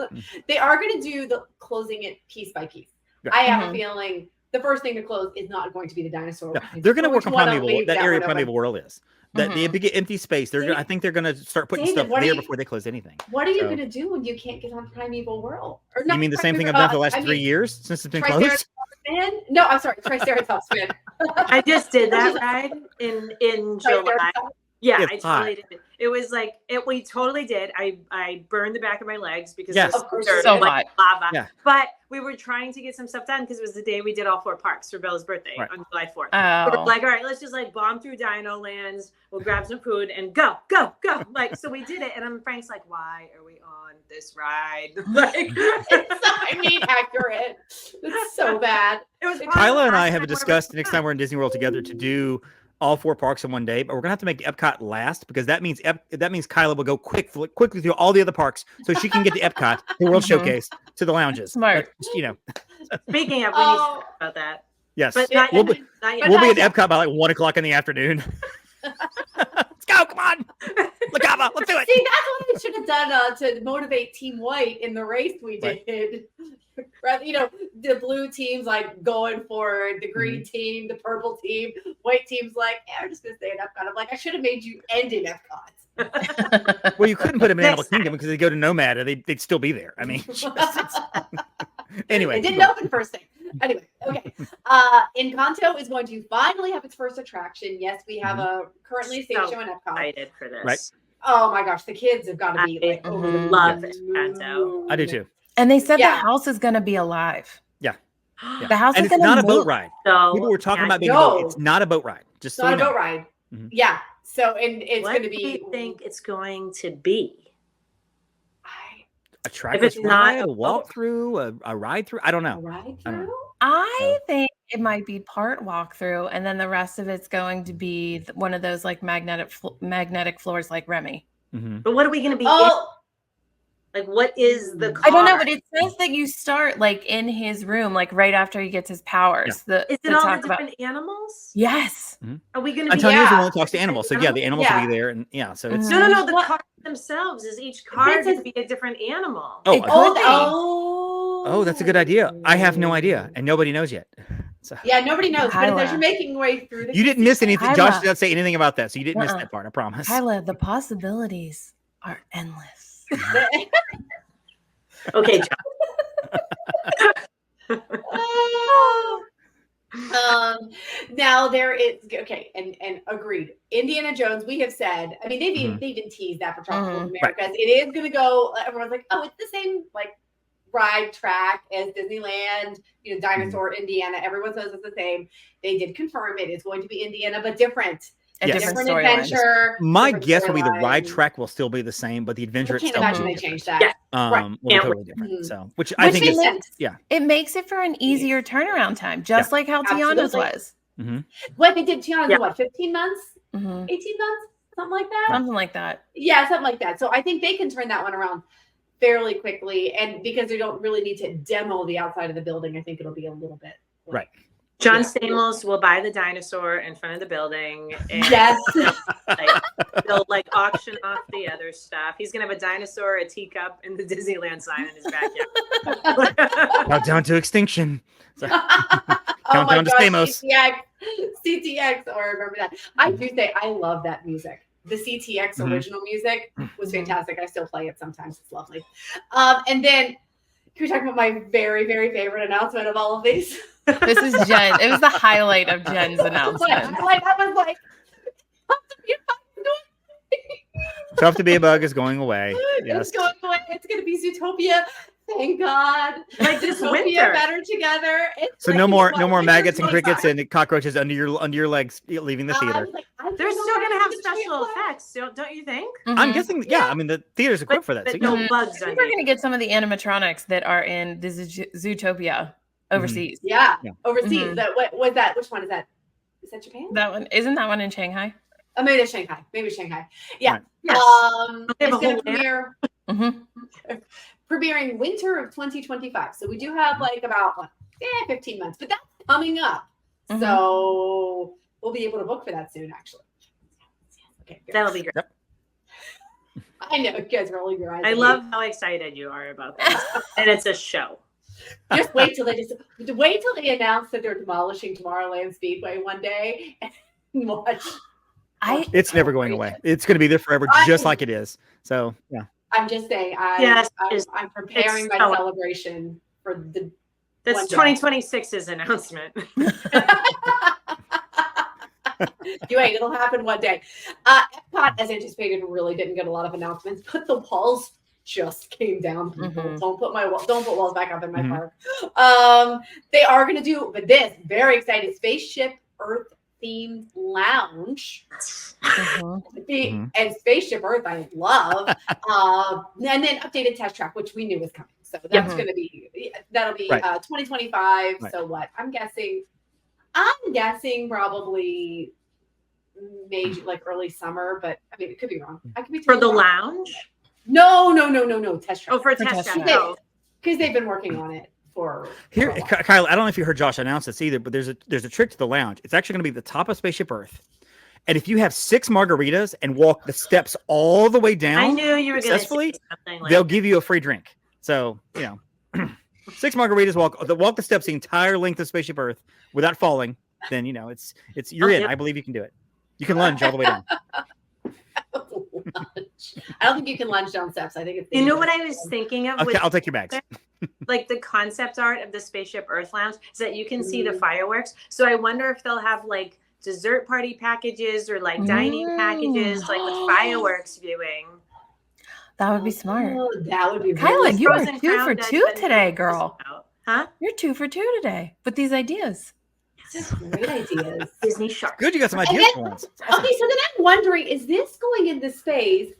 They are going to do the closing it piece by piece. Yeah. I have a feeling the first thing to close is not going to be the dinosaur. No, they're going to work on Primeval. That area of Primeval World is. That the big empty space. I think they're going to start putting stuff there before they close anything. What are you going to do when you can't get on Primeval World? Or you mean the same thing I've done for the last 3 years since it's been closed? No, I'm sorry, Triceratops Man. I just did that ride in July. Yeah, I totally did. It was like we totally did. I burned the back of my legs because Yes. it was Of course, dirt, so like hot. lava. Yeah. But we were trying to get some stuff done because it was the day we did all 4 parks for Bella's birthday on July 4th. We were Oh. like, all right, let's just like bomb through Dino Lands. We'll grab some food and go. Like, so we did it. And Frank's like, why are we on this ride? Like, accurate. It's so bad. It was Kyla and I have discussed next time we're in Disney World together to do all 4 parks in one day, but we're gonna have to make Epcot last because that means Kyla will go quickly through all the other parks so she can get to Epcot, the World Showcase, to the lounges. Smart. Speaking of, we need to talk about that. Yes, But we'll be at Epcot by like 1 o'clock in the afternoon. Let's go! Come on, Lacava, let's do it. See, that's what we should have done to motivate Team White in the race we did. The blue team's like going for the green team, the purple team, white team's like, we're just gonna stay in Epcot. I'm like, I should have made you end in Epcot. Well, you couldn't put them in Animal Kingdom because they go to Nomad and they'd still be there. I mean, anyway, it didn't open first thing. Anyway, okay. Encanto is going to finally have its first attraction. Yes, we have a currently stage show in Epcot. Excited for this. Right. Oh my gosh, the kids have got to be like over the love moon. Encanto. I do too. And they said the house is going to be alive. Yeah. The house and is it's going to not a boat ride. So people were talking about being a boat. It's not a boat ride. Just it's not a boat ride. Mm-hmm. Yeah. So and it's what going to do be. you think it's going to be? A trackless ride, a walkthrough, a ride through. I don't know. A ride through? I think it might be part walkthrough, and then the rest of it's going to be one of those like magnetic floors, like Remy. Mm-hmm. But what are we going to be? In? Like, what is the car? I don't know, but it says that you start like in his room, like right after he gets his powers. Is it all the different animals? Yes. Mm-hmm. Are we going to be? Antonio's the one that talks to animals, so the animals will be there, and so it's no. The cars themselves is each car going to be a different animal. Oh, that's a good idea. I have no idea, and nobody knows yet. So. Yeah, nobody knows. But as you're making your way through, you didn't miss anything. Josh did not say anything about that, so you didn't miss that part. I promise. Kyla, the possibilities are endless. Okay, now there is and agreed. Indiana Jones, we have said. I mean, they've even teased that for Tropical Americas. It is going to go. Everyone's like, oh, it's the same like ride track as Disneyland. Dinosaur Indiana. Everyone says it's the same. They did confirm it is going to be Indiana, but different. A different adventure. My guess will be the ride track will still be the same, but the adventure I can't itself imagine they change that. will be totally different. So, which I think is it makes it for an easier turnaround time, just like how Tiana's was. Mm-hmm. What they did Tiana's in 15 months, 18 months, something like that. Something like that. Yeah, something like that. So I think they can turn that one around fairly quickly, and because they don't really need to demo the outside of the building, I think it'll be a little bit right. John Stamos will buy the dinosaur in front of the building. And they'll like auction off the other stuff. He's gonna have a dinosaur, a teacup, and the Disneyland sign in his backyard. Countdown to extinction. So, countdown to Stamos. CTX. Or remember that. I do say I love that music. The CTX original music was fantastic. I still play it sometimes. It's lovely. And then can we talk about my very, very favorite announcement of all of these? This is Jen. It was the highlight of Jen's announcement. I was like, Tough to be a Bug is going away. Yes. It's going away. It's going to be Zootopia. Thank God. Like this Zootopia winter. better together. It's so like, no more maggots and crickets and cockroaches under your legs leaving the theater. They're still going to have special effects, don't you think? I'm guessing. Yeah, I mean the theater's equipped for that. But no bugs. I think we're going to get some of the animatronics that are in the Zootopia overseas. Yeah. Overseas. What was that? Which one is that? Is that Japan? That one isn't that one in Shanghai? Oh, maybe it's Shanghai. Yeah. Right. Yes. It's going to premiere. Premiering winter of 2025. So we do have like about 15 months, but that's coming up. So we'll be able to book for that soon, actually. Okay, that'll be great. Yep. I know you guys are rolling your eyes. I love how excited you are about this, and it's a show. Just wait till they announce that they're demolishing Tomorrowland Speedway one day and watch. It's never going away. It's going to be there forever, just like it is. So yeah. I'm just saying. I'm preparing my celebration for the. That's 2026's announcement. wait, it'll happen one day. Epcot, as anticipated, really didn't get a lot of announcements, but the walls just came down. People, don't put walls back up in my park. They are going to do, but this very exciting Spaceship Earth themed lounge. And Spaceship Earth, I love. And then updated test track, which we knew was coming. So that's going to be 2025. Right. So what? I'm guessing probably maybe like early summer, but I mean, it could be wrong. I could be for the lounge. No. Test track. Oh, for test track. Because they've been working on it for here. Kyle, I don't know if you heard Josh announce this either, but there's a trick to the lounge. It's actually going to be the top of Spaceship Earth. And if you have 6 margaritas and walk the steps all the way down, I knew you were successfully, they'll give you a free drink. So, 6 margaritas, walk the steps the entire length of Spaceship Earth without falling, then it's you're in. I believe you can do it. You can lunge all the way down. I don't think you can lunge down steps. I think it's. You know what I was thinking of? Okay, I'll take your bags. Like the concept art of the Spaceship Earth Lounge is that you can see the fireworks. So I wonder if they'll have like dessert party packages or like dining packages, like with fireworks viewing. That would be smart. That would be. Kyla, you were 2 for 2 today, girl. Huh? You're 2 for 2 today with these ideas. This is great ideas. Disney Shark. Good, you got some ideas for once. Awesome. Okay, so then I'm wondering, is this going into space?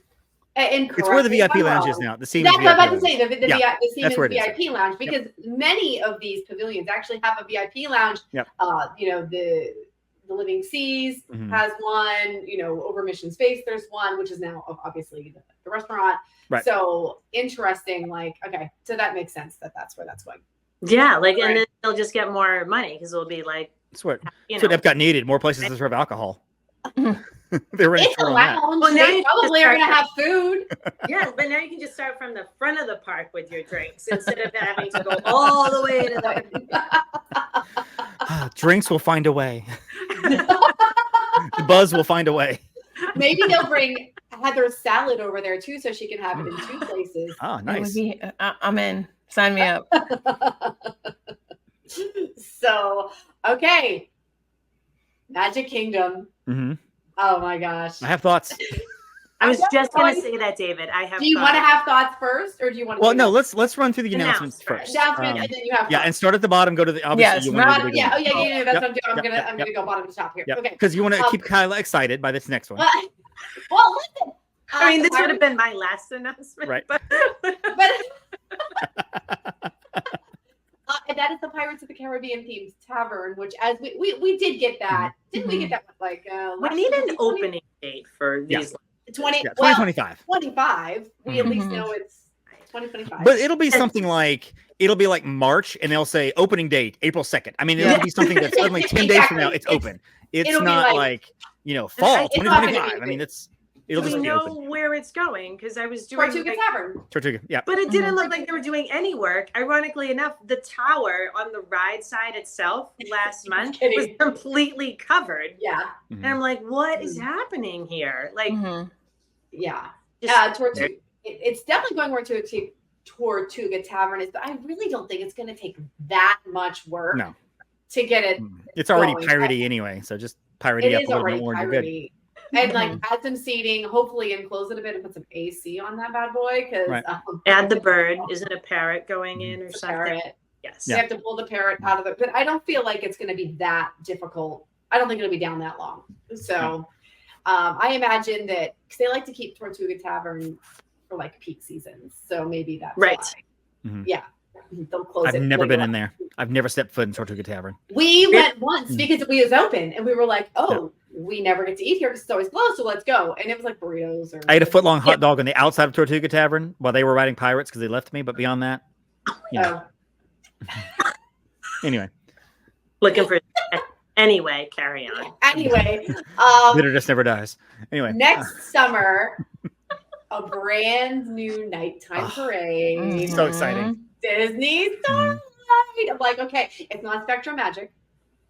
It's where the VIP lounge is now. The Siemens That's what I'm about to say. The Siemens VIP lounge, because many of these pavilions actually have a VIP lounge. Yep. The Living Seas has one. Over Mission Space, there's one, which is now obviously the restaurant. Right. So interesting. Like, okay, so that makes sense that's where that's going. Yeah, and then they'll just get more money because it'll be like. That's what Epcot needed. More places to serve alcohol. They're ready for that. Well, now you probably are going to have food. Yeah, but now you can just start from the front of the park with your drinks instead of having to go all the way to the. Drinks will find a way. The buzz will find a way. Maybe they'll bring Heather's salad over there too, so she can have it in 2 places. Oh, nice. I'm in. Sign me up. So, okay. Magic Kingdom. Oh my gosh. I have thoughts. I was just going to say that, David. Do you want to have thoughts first, or do you want to? Well, no. Let's run through the announcements first. Announcement, and then you have. Yeah, and start at the bottom. Go to the obviously. That's what I'm doing. I'm gonna go bottom to top here. Okay. Because you want to keep Kyla excited by this next one. Well, listen. I mean, this would have been my last announcement, right? But and that is the Pirates of the Caribbean themed tavern, which as we did get that. Didn't we get that? Like we need an opening date for these. 2025. 25. We at least know it's 2025. But it'll be something like March, and they'll say opening date April 2nd. I mean, it'll be something that's suddenly 10 days from now. It's open. It's not like fall 2025. I mean, it'll just be open. We know where it's going because I was doing Tortuga, yeah. But it didn't look like they were doing any work. Ironically enough, the tower on the ride side itself last month was completely covered. Yeah. And I'm like, what is happening here? Like, yeah. Tortuga. It's definitely going where Tortuga Tavern is, but I really don't think it's going to take that much work to get it. It's already piratey anyway, so just piratey up a little bit more and you're good. And add some seating, hopefully enclose it a bit and put some AC on that bad boy. Because add the bird. Isn't a parrot going in or something? Parrot. Yes. You have to pull the parrot out of it, but I don't feel like it's going to be that difficult. I don't think it'll be down that long. So I imagine that because they like to keep Tortuga Tavern for like peak seasons. So maybe that's right. Yeah. They'll close I've never been in there. I've never stepped foot in Tortuga Tavern. We went once because it was open and we were like, we never get to eat here because it's always closed, so let's go. And it was like burritos. I ate a foot-long hot dog on the outside of Tortuga Tavern while they were riding pirates because they left me. But beyond that, Anyway. Looking for... Anyway, carry on. Anyway. Bitter just never dies. Anyway. Next summer, a brand new nighttime parade. So exciting. Disney Starlight. I'm like, okay, it's not Spectrum Magic.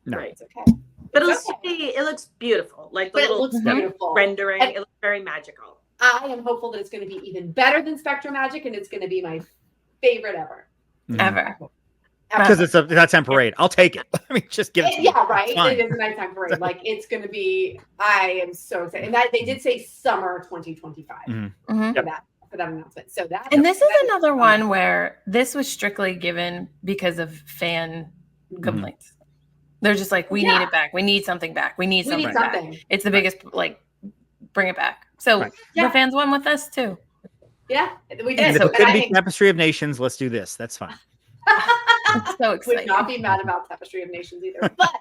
No. Right, it's okay. But it looks beautiful. Like the little beautiful rendering. It looks very magical. I am hopeful that it's going to be even better than Spectrum Magic, and it's going to be my favorite ever. Ever. Because it's a nighttime parade. I'll take it. I mean, just give it to me. Yeah, right. It is a nighttime parade. Like, it's going to be, I am so excited. And that they did say summer 2025 for that announcement. So that. And this is another one where this was strictly given because of fan complaints. They're just like, we need it back. We need something back. We need something back. It's the biggest, like, bring it back. So the fans won with us too. Yeah, we did. And if it couldn't be Tapestry of Nations, let's do this. That's fine. I'm so excited. Would not be mad about Tapestry of Nations either. But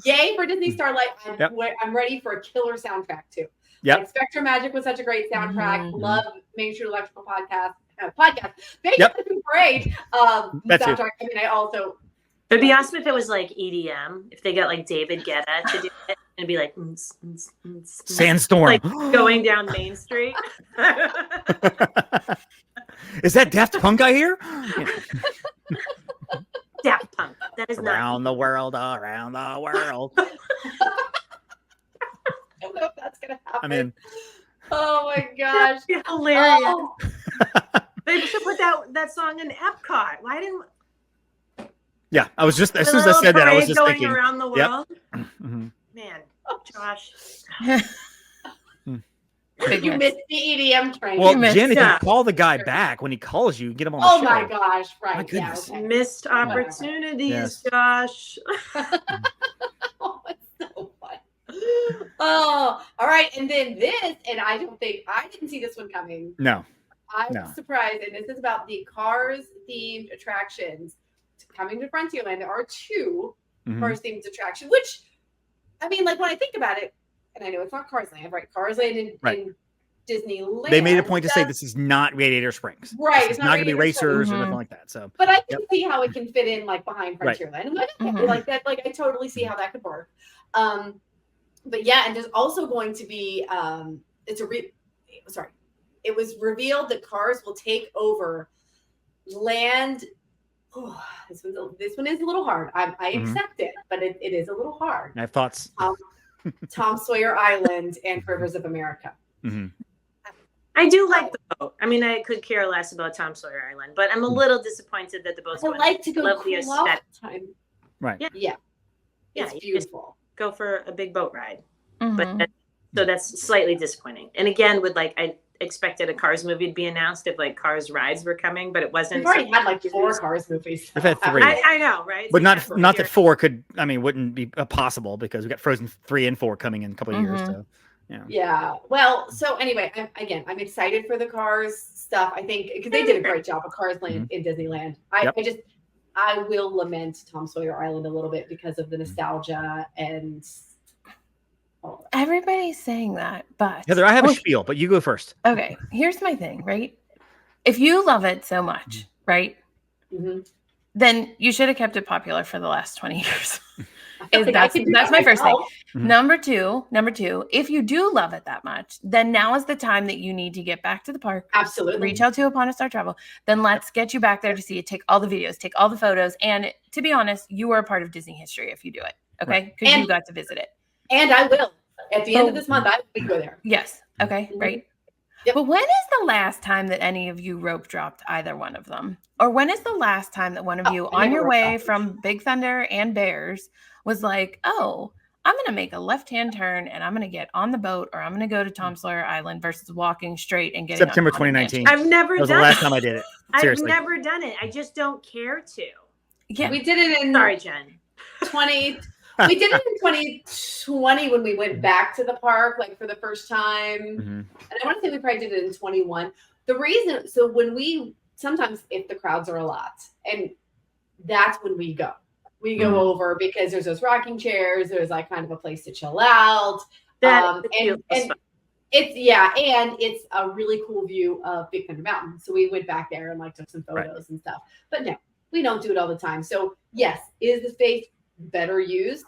yay for Disney Starlight. I'm ready for a killer soundtrack too. Yep. Like Spectrum Magic was such a great soundtrack. Love Main Street Electrical podcast. Main Street Parade soundtrack. I mean, I also. It'd be awesome if it was like EDM. If they got like David Guetta to do it, and be like Sandstorm, like going down Main Street. Is that Daft Punk I hear? Daft Punk. That is around the world, around the world. I don't know if that's gonna happen. I mean, oh my gosh, hilarious! Oh. They should put that song in Epcot. Why didn't? Yeah, I was just as soon as I said that, I was just going thinking around the world. Man, Josh. You missed the EDM train. Well, Jen, if you call the guy back when he calls you, get him on the show. Oh my gosh, right. My goodness. Yeah, okay. Missed opportunities, Josh. Oh, it's so fun. Oh, all right. And then this, and I didn't see this one coming. No. I was surprised, and this is about the Cars themed attractions coming to Frontierland. There are 2 Cars themed attractions, which, I mean, like, when I think about it, and I know it's not Cars Land, right? Cars Land in Disneyland. They made a point to say this is not Radiator Springs. Right. It's not going to be racers or nothing like that. So, but I can see how it can fit in, like, behind Frontierland. And like that, like, I totally see how that could work. But yeah, and there's also going to be it was revealed that Cars will take over land. Oh, this one is a little hard. I accept it, but it is a little hard. I have thoughts. Tom Sawyer Island and Rivers of America. I do like the boat. I mean, I could care less about Tom Sawyer Island, but I'm a little disappointed that the boat's I like to go lovely aesthetic. Right. Yeah. It's beautiful. Go for a big boat ride. But so that's slightly disappointing. And again, I expected a Cars movie to be announced if like Cars rides were coming, but it wasn't. We've already had like 4 Cars movies. We've had 3. I know, right? But not that 4 wouldn't be possible because we got Frozen 3 and 4 coming in a couple of years. So yeah. Well, so anyway, I'm excited for the Cars stuff. I think because they did a great job of Cars Land in Disneyland. I will lament Tom Sawyer Island a little bit because of the nostalgia and. Everybody's saying that, but Heather, I have a spiel, but you go first. Okay, here's my thing, right? If you love it so much, right, then you should have kept it popular for the last 20 years. That's my first thing. Number two, if you do love it that much, then now is the time that you need to get back to the park. Absolutely. Reach out to Upon a Star Travel. Then let's get you back there to see it. Take all the videos, take all the photos. And to be honest, you are a part of Disney history if you do it. Okay? Because you got to visit it. And I will. At the end of this month, I will go there. Yes. Okay. Right. Yep. But when is the last time that any of you rope dropped either one of them? Or when is the last time that one of you on your way from Big Thunder and Bears was like, oh, I'm going to make a left-hand turn and I'm going to get on the boat or I'm going to go to Tom Sawyer Island versus walking straight and getting September 2019. I've never done it. That was the last time I did it. Seriously. I've never done it. I just don't care to. Yeah. We did it in Sorry, Jen. We did it in 2020 when we went back to the park, like for the first time. And I want to say we probably did it in 21. The reason, so when sometimes if the crowds are a lot, and that's when we go. We go over because there's those rocking chairs. There's like kind of a place to chill out. And it's a really cool view of Big Thunder Mountain. So we went back there and like took some photos and stuff. But no, we don't do it all the time. So yes, is the space better used?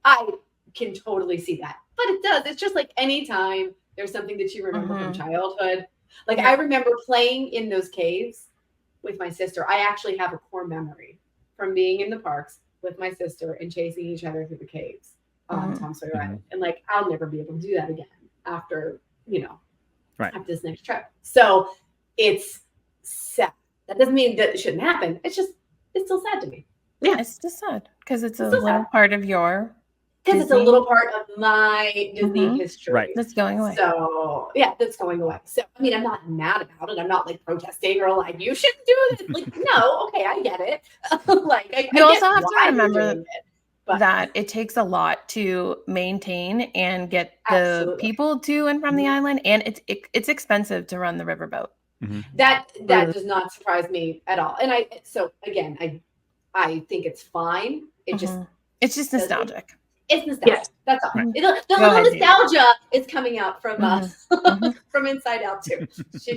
I can totally see that. But it does. It's just like anytime there's something that you remember from childhood. Like I remember playing in those caves with my sister. I actually have a core memory from being in the parks with my sister and chasing each other through the caves on Tom Sawyer Island. And like, I'll never be able to do that again after, after this next trip. So it's sad. That doesn't mean that it shouldn't happen. It's still sad to me. Yeah, it's just sad because it's a little part of your. Because it's a little part of my Disney history. Right. That's going away. So, yeah, that's going away. So, I mean, I'm not mad about it. I'm not like protesting or like, you shouldn't do it. Like, no, okay, I get it. Like, you also have to why remember that it takes a lot to maintain and get the people to and from the island. And it's expensive to run the riverboat. That does not surprise me at all. And I think it's fine. It's just nostalgic. It's nostalgia. Yes. That's all. Mhm. The little nostalgia is coming out from us, from inside out too.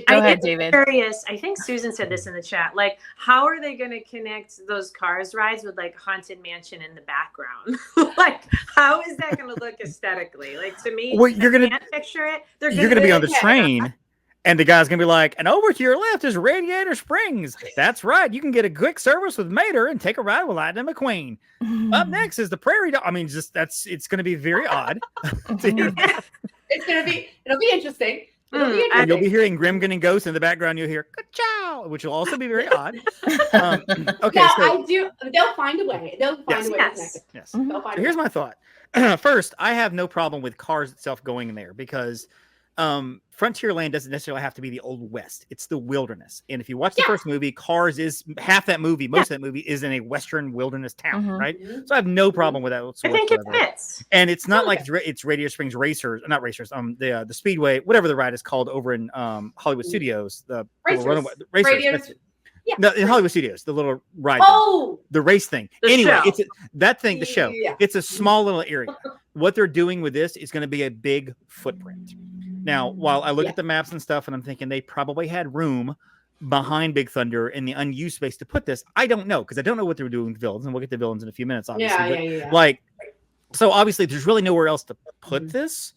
Go ahead, David. Curious. I think Susan said this in the chat. Like, how are they going to connect those Cars rides with like Haunted Mansion in the background? Like, how is that going to look aesthetically? Like, to me, well, I can't picture it. You're gonna be on the train. And the guy's going to be like, and over to your left is Radiator Springs. That's right. You can get a quick service with Mater and take a ride with Lightning McQueen. Up next is the Prairie Dog. I mean, it's going to be very odd. It'll be interesting. And you'll be hearing Grimgan and Ghost in the background. You'll hear ka-chow, which will also be very odd. Okay. Now, they'll find a way. They'll find a way to connect it. Yes. So here's my thought. First, I have no problem with Cars itself going in there because Frontierland doesn't necessarily have to be the Old West. It's the wilderness. And if you watch the first movie, Cars is half that movie. Most of that movie is in a Western wilderness town, right? So I have no problem with that whatsoever. I think it fits. And it's not like it's Radio Springs Racers, not Racers. The Speedway, whatever the ride is called over in Hollywood Studios. The Racers. Yeah. No, in Hollywood Studios, the little ride. The race thing. Anyway, it's the show. Yeah. It's a small little area. What they're doing with this is going to be a big footprint. Now, while I look at the maps and stuff, and I'm thinking they probably had room behind Big Thunder in the unused space to put this, I don't know, because I don't know what they were doing with villains, and we'll get to villains in a few minutes, obviously. Like, so obviously, there's really nowhere else to put this.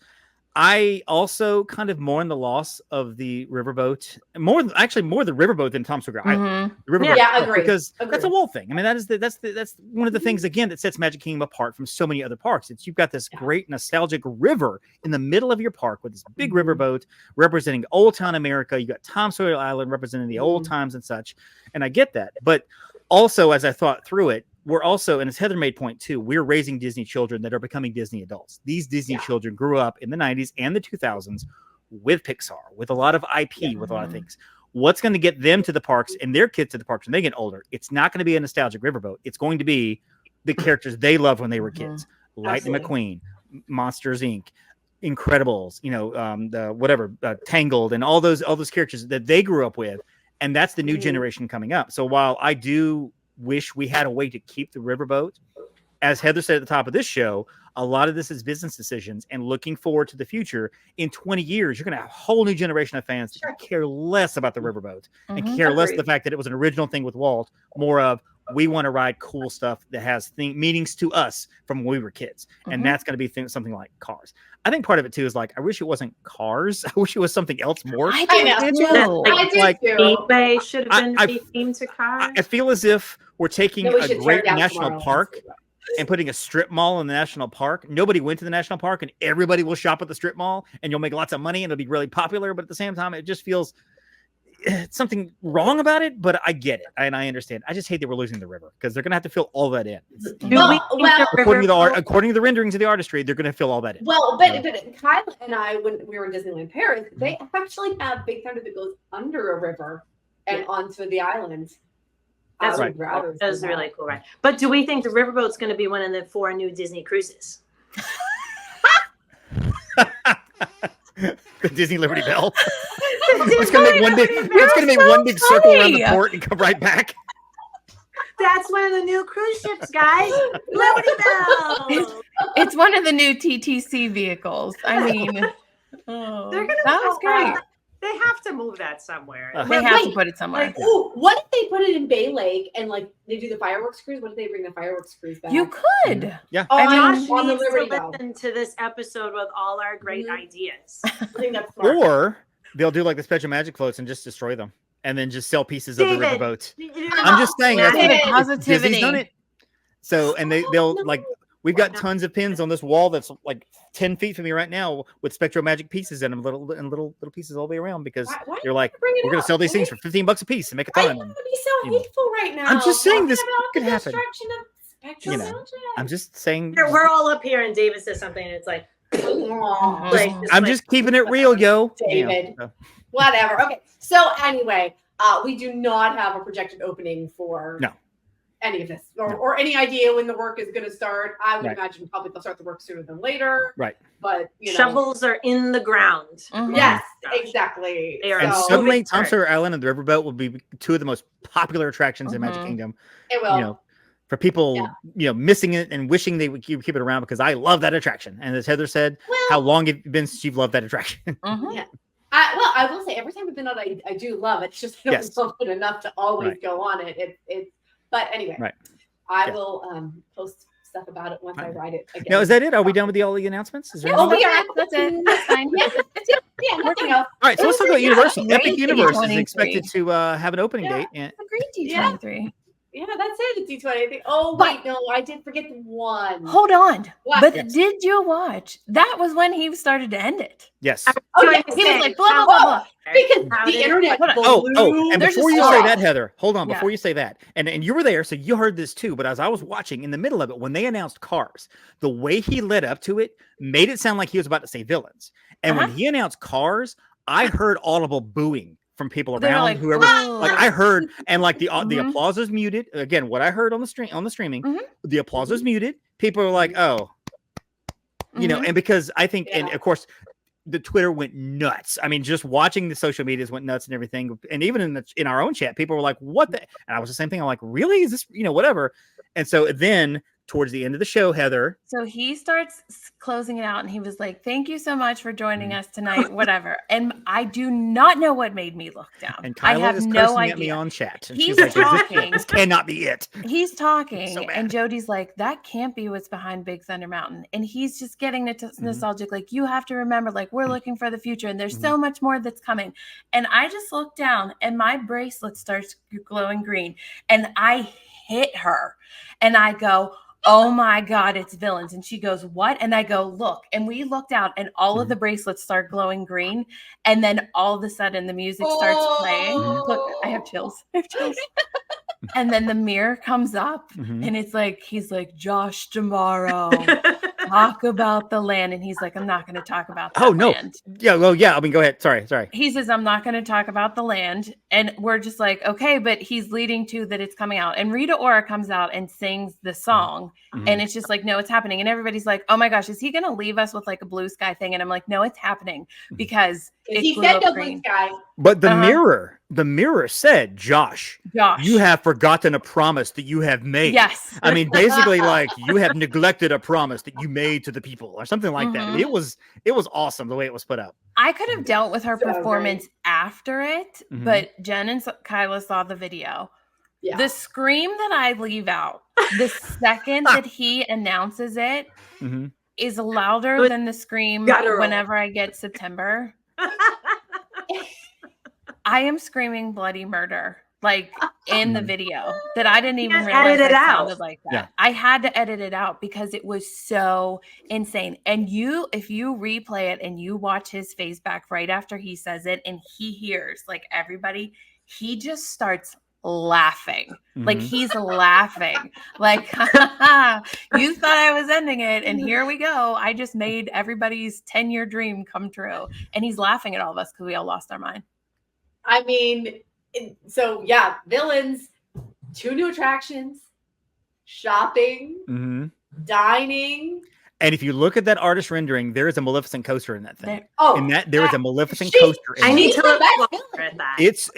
I also kind of mourn the loss of the riverboat, more the riverboat than Tom Sawyer Island. The riverboat, agree. Because that's a wall thing. I mean, that's one of the things again that sets Magic Kingdom apart from so many other parks. It's you've got this great nostalgic river in the middle of your park with this big riverboat representing old town America. You got Tom Sawyer Island representing the old times and such, and I get that. But also, as I thought through it, we're also, and as Heather made point too, we're raising Disney children that are becoming Disney adults. These Disney children grew up in the 90s and the 2000s with Pixar, with a lot of IP, with a lot of things. What's going to get them to the parks and their kids to the parks when they get older? It's not going to be a nostalgic riverboat. It's going to be the characters they loved when they were kids. Lightning McQueen, Monsters, Inc., Incredibles, Tangled, and all those characters that they grew up with. And that's the new generation coming up. So while I do wish we had a way to keep the riverboat, as Heather said at the top of this show, a lot of this is business decisions and looking forward to the future. In 20 years, you're going to have a whole new generation of fans that care less about the riverboat and care less the fact that it was an original thing with Walt, more of we want to ride cool stuff that has meanings to us from when we were kids. And that's going to be something like Cars. I think part of it too is like, I wish it wasn't Cars. I wish it was something else more. I do. Speedway should have been themed to Cars. I feel as if we're taking a great national park and putting a strip mall in the national park. Nobody went to the national park and everybody will shop at the strip mall and you'll make lots of money and it'll be really popular. But at the same time, it just feels something wrong about it, but I get it and I understand. I just hate that we're losing the river because they're going to have to fill all that in. According to the renderings of the artistry, they're going to fill all that in. Well, but Kyle and I, when we were in Disneyland Paris, they actually have Big Thunder that goes under a river and onto the island. That's right. That's really cool, right? But do we think the riverboat's going to be one of the 4 new Disney cruises? The Disney Liberty Bell. It's going to make one big circle around the port and come right back. That's one of the new cruise ships, guys. Liberty Bell. It's one of the new TTC vehicles. I mean, that was great. They have to move that somewhere. They have to put it somewhere. Like, what if they put it in Bay Lake and like they do the fireworks cruise? What if they bring the fireworks cruise back? You could. Yeah. Josh needs to listen to this episode with all our great ideas. I think that's smart. Or they'll do like the special magic floats and just destroy them and then just sell pieces of the riverboat. I'm just saying that's positivity. Disney's done it. So, and they'll like We've got tons of pins on this wall that's like 10 feet from me right now with Spectro Magic pieces in them, little pieces all the way around because they're like, we're going to sell these things for $15 a piece and make a ton. I'm going to be so hateful right now. I'm just saying this could the happen. destruction of Spectro Magic. I'm just saying. We're all up here and David says something and it's like, I'm just keeping it real, yo. David. Whatever. Okay. So anyway, we do not have a projected opening for any of this or any idea when the work is going to start. I would imagine probably they'll start the work sooner than later. Right. But shovels are in the ground. Yes, exactly. And suddenly Tom Sawyer Island and the Riverboat will be two of the most popular attractions in Magic Kingdom. It will. For people, missing it and wishing they would keep it around because I love that attraction. And as Heather said, how long it's been since you've loved that attraction? Yeah. I will say every time I've been on it, I do love it. It's just I don't love it enough to always go on it. But anyway, I will post stuff about it once I ride it again. Now, is that it? Are we done with all the announcements? Is there we are. That's it. That's fine. Yeah, nothing else. All right, so let's talk about Universal. Epic Universe is expected to have an opening date. A great D23. Yeah, that's it. The D23. Oh, wait, no, I did forget the one. Hold on. What? But did you watch? That was when he started to end it. Yes. Oh, yeah. He was like, blah, blah, blah, blah. Because the internet. And before you say that, Heather, hold on. Before you say that, and you were there, so you heard this too. But as I was watching in the middle of it, when they announced Cars, the way he led up to it made it sound like he was about to say villains. And when he announced Cars, I heard audible booing from people around, like, whoever. Like I heard, and like the applause was muted. Again, what I heard on the streaming, the applause was muted. People were like, "Oh," and because I think, and of course, the Twitter went nuts. I mean, just watching the social medias went nuts and everything. And even in our own chat, people were like, "What the?" And I was the same thing. I'm like, "Really? Is this whatever?" And so then towards the end of the show, Heather. So he starts closing it out and he was like, "Thank you so much for joining us tonight," whatever. And I do not know what made me look down. And Kyla I have is no cursing idea. at me on chat. And He's she's like, talking. This cannot be it. He's talking. So and Jody's like, "That can't be what's behind Big Thunder Mountain." And he's just getting nostalgic. Like, you have to remember, like, we're looking for the future and there's so much more that's coming. And I just looked down and my bracelet starts glowing green. And I hit her and I go, "Oh my God, it's villains." And she goes, "What?" And I go, "Look." And we looked out and all of the bracelets start glowing green. And then all of a sudden the music starts playing. Look, I have chills. And then the mirror comes up and it's like, he's like, "Josh tomorrow, talk about the land." And he's like, "I'm not going to talk about that land." Yeah, well, yeah. I mean, go ahead. Sorry. He says, "I'm not going to talk about the land." And we're just like, okay, but he's leading to that it's coming out. And Rita Ora comes out and sings the song. And it's just like, no, it's happening. And everybody's like, "Oh my gosh, is he going to leave us with like a blue sky thing?" And I'm like, no, it's happening because he said no blue sky. But the mirror said, Josh, you have forgotten a promise that you have made." Yes. I mean, basically, like, you have neglected a promise that you made to the people or something like that. It was awesome the way it was put up. I could have dealt with her performance after it, but Jen and Kyla saw the video. Yeah. The scream that I leave out the second that he announces it is louder than the scream whenever I get September. I am screaming bloody murder, like in the video, that I didn't even realize it sounded like that. Yeah. I had to edit it out because it was so insane. And if you replay it and you watch his face back right after he says it and he hears like everybody, he just starts laughing. Like he's laughing. Like, you thought I was ending it and here we go. I just made everybody's 10-year dream come true. And he's laughing at all of us because we all lost our mind. I mean, so yeah, villains, 2 new attractions, shopping, dining. And if you look at that artist rendering, there is a Maleficent coaster in that thing. There is a Maleficent coaster. I need to look at that. It's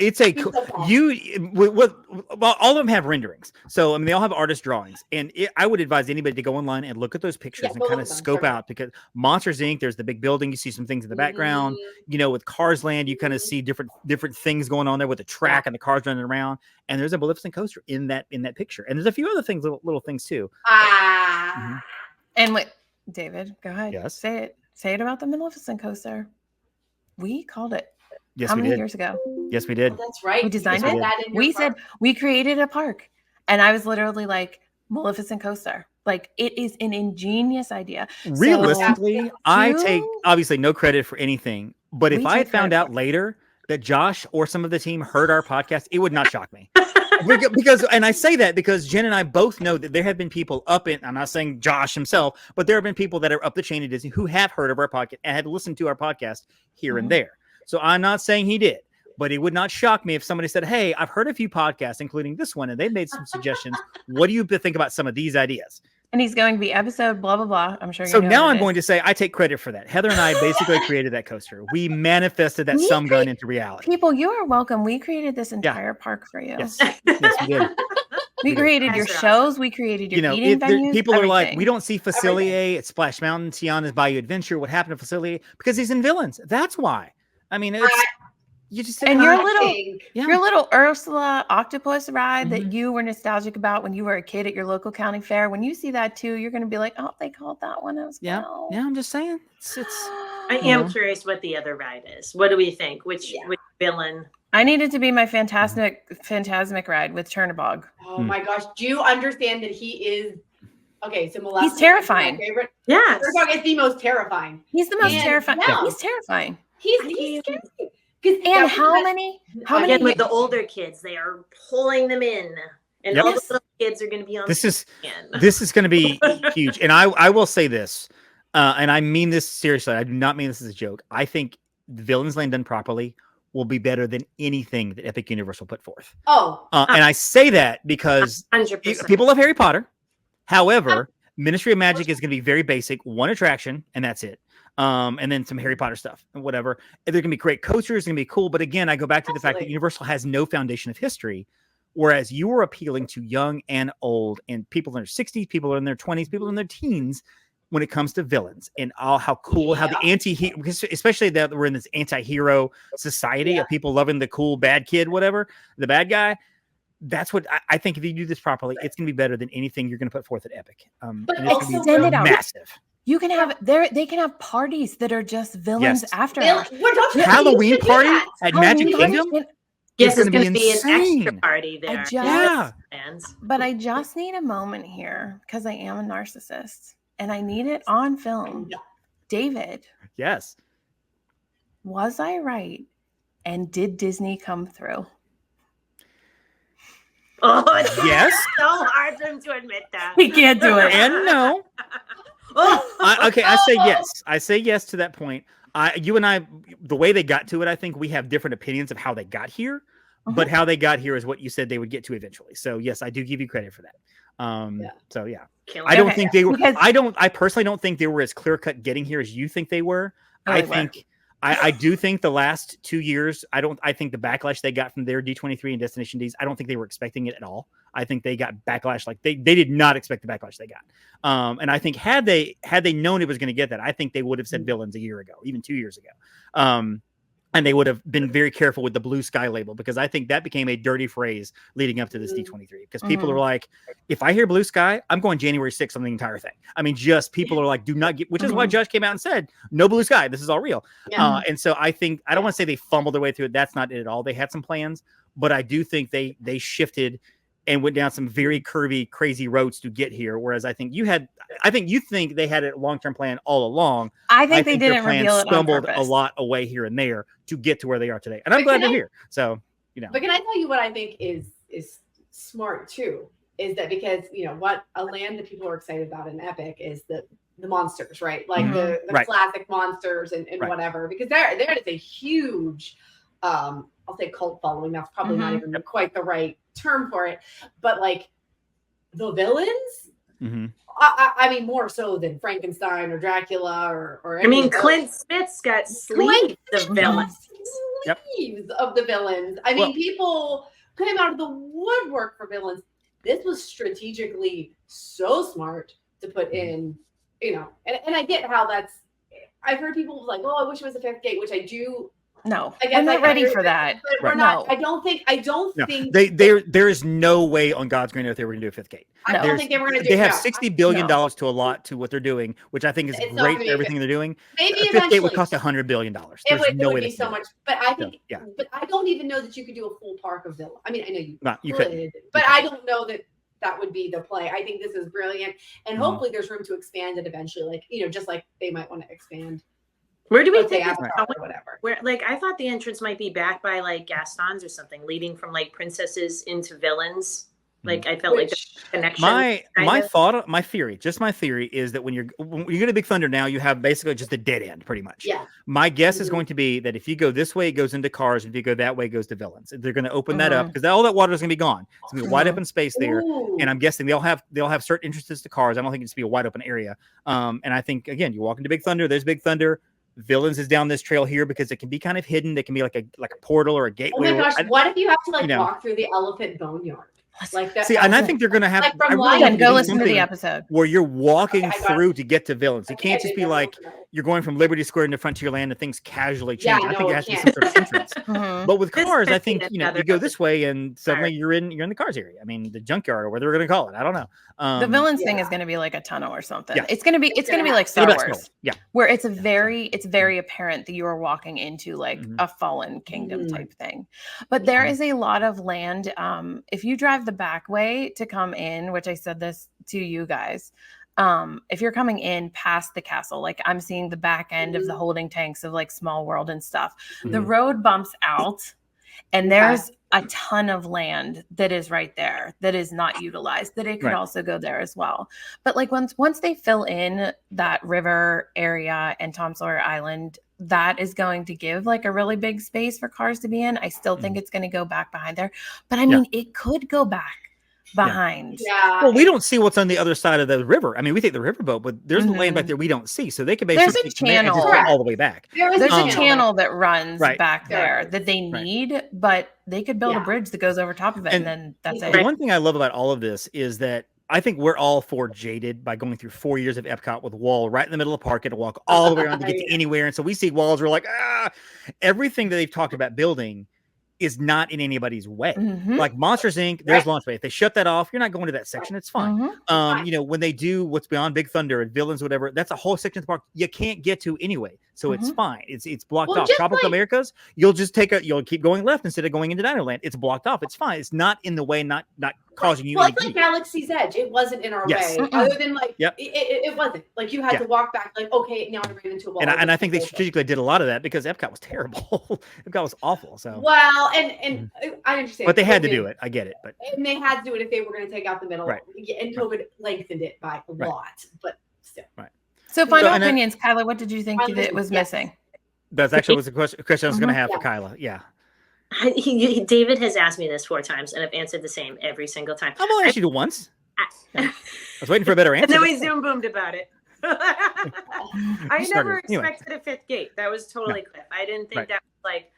all of them have renderings. So I mean, they all have artist drawings. And I would advise anybody to go online and look at those pictures and kind of scope out, because Monsters Inc. There's the big building. You see some things in the background. With Cars Land, you kind of see different things going on there with the track and the cars running around. And there's a Maleficent coaster in that picture. And there's a few other things, little things too. And wait. David, go ahead. Yes. Say it about the Maleficent coaster. We called it. Yes, How many years ago? Yes, we did. Oh, that's right. We designed it. We said we created a park. And I was literally like, Maleficent coaster. Like, it is an ingenious idea. Realistically, I take obviously no credit for anything, but if I had found out later that Josh or some of the team heard our podcast, it would not shock me. Because, and I say that because Jen and I both know that there have been people up in, I'm not saying Josh himself, but there have been people that are up the chain at Disney who have heard of our podcast and had listened to our podcast here and there. So I'm not saying he did, but it would not shock me if somebody said, hey, I've heard a few podcasts, including this one, and they made some suggestions. What do you think about some of these ideas? And he's going to be episode blah, blah, blah. I'm sure. So now I'm going to say I take credit for that. Heather and I basically created that coaster. We manifested that gun into reality. People, you are welcome. We created this entire park for you. Yes, yes, we did. We created your shows. We created your eating venues. People are like, we don't see Facilier at Splash Mountain, Tiana's Bayou Adventure. What happened to Facilier? Because he's in Villains. That's why. I mean, it's you just and your little Ursula octopus ride that you were nostalgic about when you were a kid at your local county fair. When you see that too, you're going to be like, oh, they called that one as well. Yeah, I'm just saying. It's I am curious what the other ride is. What do we think? Which villain? I need it to be my Phantasmic ride with Chernabog. Oh my gosh. Do you understand that he is okay? So Molested, he's terrifying. My favorite. Yes. Chernabog is the most terrifying. He's the most terrifying. Yeah. He's terrifying. He's scary. And how many with the older kids, they are pulling them in, and all the little kids are going to be on. This is going to be huge, and I will say this, and I mean this seriously. I do not mean this as a joke. I think Villains Land done properly will be better than anything that Epic Universe will put forth. And I say that because 100%. People love Harry Potter. However, Ministry of Magic is going to be very basic, one attraction, and that's it. And then some Harry Potter stuff and whatever. They're going to be great coasters, going to be cool. But again, I go back to the fact that Universal has no foundation of history, whereas you are appealing to young and old and people in their 60s, people in their 20s, people in their teens when it comes to villains and how cool, how the anti-hero, especially that we're in this anti-hero society of people loving the cool bad kid, whatever, the bad guy. That's what I think if you do this properly, it's going to be better than anything you're going to put forth at Epic. But and it's going to be massive. You can have they can have parties that are just villains after Halloween party at Magic Kingdom. Yes, it's going to be an extra party there. But I just need a moment here because I am a narcissist and I need it on film. David. Yes. Was I right? And did Disney come through? Oh, yes. So hard for him to admit that. He can't do it. And no. I say yes. I say yes to that point. You and I, the way they got to it, I think we have different opinions of how they got here, but how they got here is what you said they would get to eventually. So yes, I do give you credit for that. So yeah, I don't think they were. I personally don't think they were as clear cut getting here as you think they were. I do think the last 2 years, I think the backlash they got from their D23 and Destination Ds, I don't think they were expecting it at all. I think they got backlash like they did not expect the backlash they got. And I think had they known it was going to get that, I think they would have said Villains a year ago, even 2 years ago. And they would have been very careful with the Blue Sky label because I think that became a dirty phrase leading up to this D23 because people are like, if I hear Blue Sky, I'm going January 6th on the entire thing. I mean, just people are like, do not get, which is why Josh came out and said, no Blue Sky. This is all real. And so I think, I don't want to say they fumbled their way through it. That's not it at all. They had some plans, but I do think they shifted and went down some very curvy, crazy roads to get here. Whereas I think you think they had a long-term plan all along. I think they didn't reveal it on stumbled purpose. a lot away here and there to get to where they are today. And I'm glad they're here. So, But can I tell you what I think is smart too? Is that because, what a land that people are excited about in Epic is the monsters, right? Like the classic monsters and whatever, because there is a huge, I'll say cult following. That's probably not even quite the right term for it, but like the villains, I mean, more so than Frankenstein or Dracula or I mean, Clint Smith's got sleeves of villains. Sleeves of the villains. I mean, people came out of the woodwork for villains. This was strategically so smart to put in, and I get how I've heard people like, oh, I wish it was a fifth gate, which I do. No, I'm not ready for that. But we're not. I don't think. There is no way on God's green earth they were going to do a fifth gate. I don't think they were going to do. They have $60 billion to allot to what they're doing, which I think is great for everything they're doing. Maybe a fifth gate would cost $100 billion. It would be so much. But I think. But I don't even know that you could do a full park of Villa. I mean, I know you could, but I don't know that that would be the play. I think this is brilliant, and hopefully there's room to expand it eventually. Like, you know, just like they might want to expand. Where do we Let's say think it's Avatar or whatever? Where, like, I thought the entrance might be back by like Gaston's or something, leading from like princesses into villains. Like, I felt like the connection. My theory is that when you go to Big Thunder now, you have basically just a dead end, pretty much. Yeah. My guess is going to be that if you go this way, it goes into cars. If you go that way, it goes to villains. They're going to open that up because all that water is going to be gone. It's going to be wide open space there, and I'm guessing they'll have certain entrances to cars. I don't think it's be a wide open area. And I think again, you walk into Big Thunder. There's Big Thunder. Villains is down this trail here because it can be kind of hidden. It can be like a portal or a gateway. Oh my gosh! What if you have to walk through the elephant boneyard? Like that. See, and I think they're going to have to go listen to the episode where you're walking through to get to villains. It can't just be like you're going from Liberty Square into Frontierland and things casually change. I think it has to be some sort of entrance. But with cars, I think you go this way and suddenly you're in the cars area. I mean, the junkyard or whatever they're going to call it. I don't know. The villains thing is going to be like a tunnel or something. Yeah. It's going to be like Star Wars. Yeah, where it's very apparent that you are walking into like a fallen kingdom type thing. But there is a lot of land. If you drive the back way to come in, which I said this to you guys, if you're coming in past the castle, like I'm seeing the back end of the holding tanks of like Small World and stuff, the road bumps out and there's a ton of land that is right there that is not utilized, that it could also go there as well. But like once they fill in that river area and Tom Sawyer Island, that is going to give like a really big space for cars to be in. I still think it's going to go back behind there, but I mean, it could go back behind. Yeah. Well, we don't see what's on the other side of the river. I mean, we take the riverboat, but there's the land back there we don't see. So they could basically there's a channel all the way back. There's a channel that runs back there that they need, but they could build a bridge that goes over top of it, and then that's it. The one thing I love about all of this is that I think we're all jaded by going through 4 years of Epcot with Wall right in the middle of the park and to walk all the way around to get to anywhere. And so we see walls, we're like, everything that they've talked about building is not in anybody's way. Like Monsters Inc., there's Launchway. If they shut that off, you're not going to that section. It's fine. When they do what's beyond Big Thunder and Villains, whatever, that's a whole section of the park you can't get to anyway. So it's fine. It's blocked off. Tropical Americas, you'll keep going left instead of going into Dinoland. It's blocked off. It's fine. It's not in the way, not causing you. Well, it's like Galaxy's Edge. It wasn't in our way. Other than like, it wasn't. Like you had to walk back. Like, okay, now I ran into a wall. And I think they strategically did a lot of that because Epcot was terrible. Epcot was awful. So well, and I understand. But they had to do it. I get it. But and they had to do it if they were going to take out the middle. Right. And COVID lengthened it by a lot, but still. Right. So final opinions, Kyla. What did you think that was missing? That's actually was the question I was going to have for Kyla. Yeah. David has asked me this 4 times, and I've answered the same every single time. I've only asked you once. I was waiting for a better answer. And then we zoom boomed about it. I never expected a 5th gate. That was totally Cliff. I didn't think that was like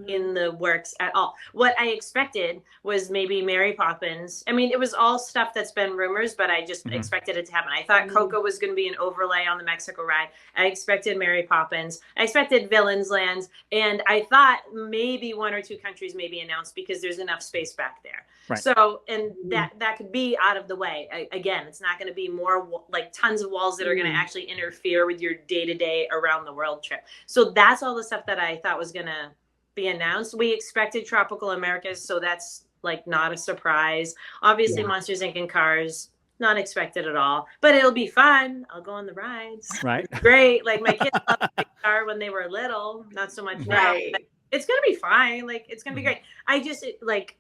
in the works at all. What I expected was maybe Mary Poppins. I mean, it was all stuff that's been rumors, but I just expected it to happen. I thought Coco was going to be an overlay on the Mexico ride. I expected Mary Poppins. I expected Villains Lands. And I thought maybe 1 or 2 countries may be announced because there's enough space back there. Right. So, and that could be out of the way. Again, it's not going to be more like tons of walls that are going to actually interfere with your day-to-day around the world trip. So that's all the stuff that I thought was going to be announced. We expected Tropical Americas, so that's like not a surprise. Obviously, Monsters Inc. and Cars, not expected at all, but it'll be fun. I'll go on the rides. Right. Great. Like my kids loved the car when they were little, not so much now. It's going to be fine. Like it's going to be great. I just like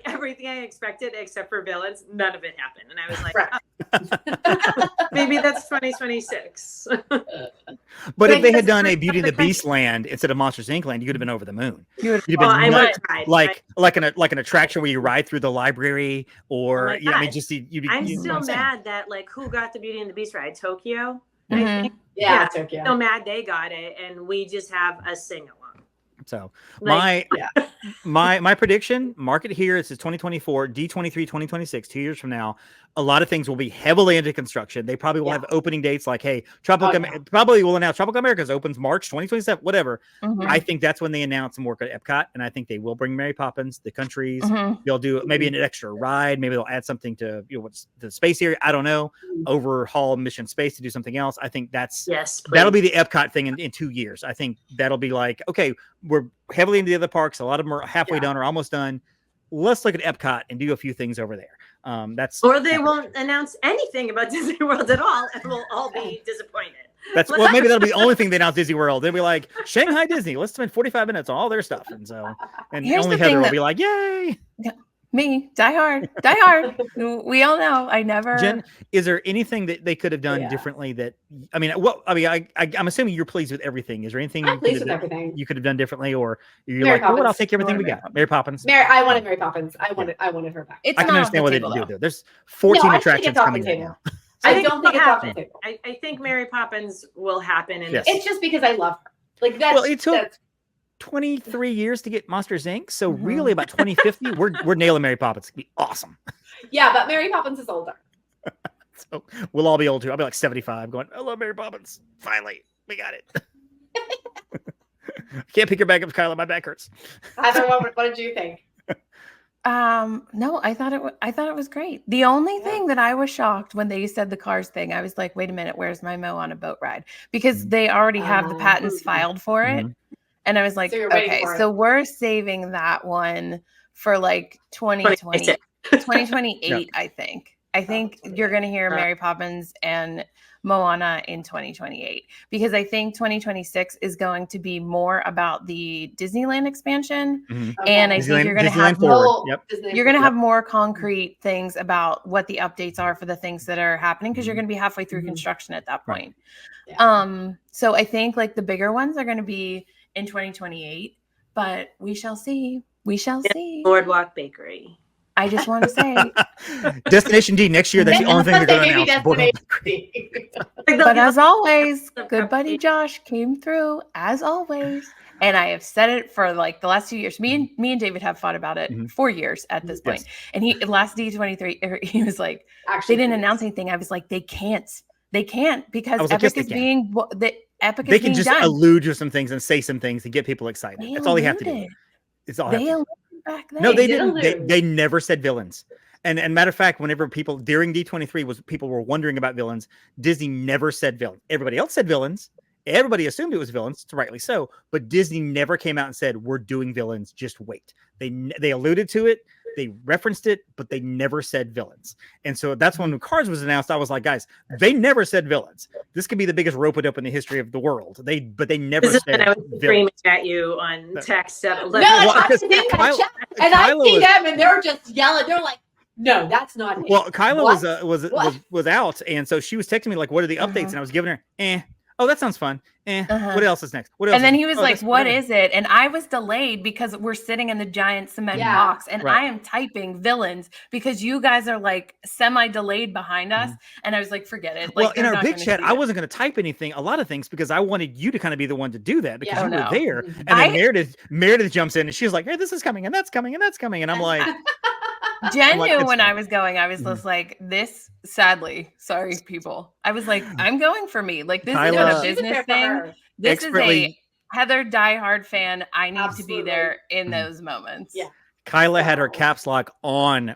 everything I expected except for Villains, none of it happened. And I was like, maybe that's 2026. But if they had done a Beauty and the Beast land instead of Monsters Inc. land, you could have been over the moon. You'd have been like an attraction where you ride through the library or I mean just I'm still mad that like who got the Beauty and the Beast ride? Tokyo? Tokyo. So mad they got it and we just have a sing-along. So my prediction, mark it here. This is 2024, D23, 2026, 2 years from now. A lot of things will be heavily into construction. They probably will have opening dates like, hey, probably will announce Tropical Americas opens March 2027, whatever. I think that's when they announce some work at Epcot. And I think they will bring Mary Poppins, the countries. They'll do maybe an extra ride. Maybe they'll add something to what's the space area. I don't know. Overhaul Mission Space to do something else. I think that'll be the Epcot thing in 2 years. I think that'll be like, okay, we're heavily into the other parks. A lot of them are halfway done or almost done. Let's look at Epcot and do a few things over there. Or they won't announce anything about Disney World at all, and we'll all be disappointed. Well, maybe that'll be the only thing they announce Disney World. They'll be like, Shanghai Disney, let's spend 45 minutes on all their stuff. And only Heather will be like, yay. Me, die hard. We all know. I never. Jen, is there anything that they could have done differently? I'm assuming you're pleased with everything. Is there anything you could have done differently, or you're Mary like, Poppins. I'll take everything we got. Mary Poppins. I wanted Mary Poppins. I wanted her back. I can understand what they did do. There's 14 attractions coming right now. I don't think it's off the table. I think Mary Poppins will happen. It's just because I love her. Like that's. Well, it took 23 years to get Monsters Inc. So really, about 2050, we're nailing Mary Poppins. It's gonna be awesome. Yeah, but Mary Poppins is older. So we'll all be old too. I'll be like 75, going, I love Mary Poppins. Finally, we got it. I can't pick her back up, Kyla. My back hurts. Heather, what did you think? No, I thought it was great. The only thing that I was shocked when they said the Cars thing, I was like, wait a minute, where's my Moana boat ride? Because they already have the patents filed for it. And I was like, okay, so we're saving that one for like 2020, 2028, I think. I think you're going to hear Mary Poppins and Moana in 2028, because I think 2026 is going to be more about the Disneyland expansion. And I think you're going to have have more concrete things about what the updates are for the things that are happening, because you're going to be halfway through construction at that point. So I think like the bigger ones are going to be in 2028, but we shall see. Boardwalk Bakery. I just want to say Destination D next year. That's the only thing they're going to announce. But as always, good buddy Josh came through as always, and I have said it for like the last 2 years. Me and David have fought about it 4 years at this point. And last D23, he was like, they didn't announce anything. I was like, they can't because Epic is being Epic is being done. They can just allude to some things and say some things to get people excited. That's all they have to do. It's all they alluded back then. No, they didn't. They never said villains. And matter of fact, whenever people during D23 people were wondering about villains, Disney never said villain. Everybody else said villains. Everybody assumed it was villains, rightly so. But Disney never came out and said, we're doing villains. Just wait. They alluded to it. They referenced it, but they never said villains. And so that's when Cars was announced. I was like, guys, they never said villains. This could be the biggest rope-a-dope in the history of the world. But they never said I was screaming at you on text. And I see them, and they're just yelling. They're like, no, that's not it. Well, Kyla was out, and so she was texting me like, what are the updates? And I was giving her, oh, that sounds fun. What else is next? What else? And then he was like, what is it? And I was delayed because we're sitting in the giant cement box, and I am typing villains because you guys are like semi-delayed behind us. And I was like, forget it. Like, in our big chat, I wasn't going to type anything, a lot of things, because I wanted you to kind of be the one to do that because you were there. And then Meredith jumps in and she's like, hey, this is coming and that's coming and that's coming. And I'm like, Jen knew when I was going, I was just like, this, sadly, sorry, people. I was like, I'm going for me. Like, this is not a business thing. This is a Heather diehard fan. I need to be there in those moments. Yeah. Kyla had her caps lock on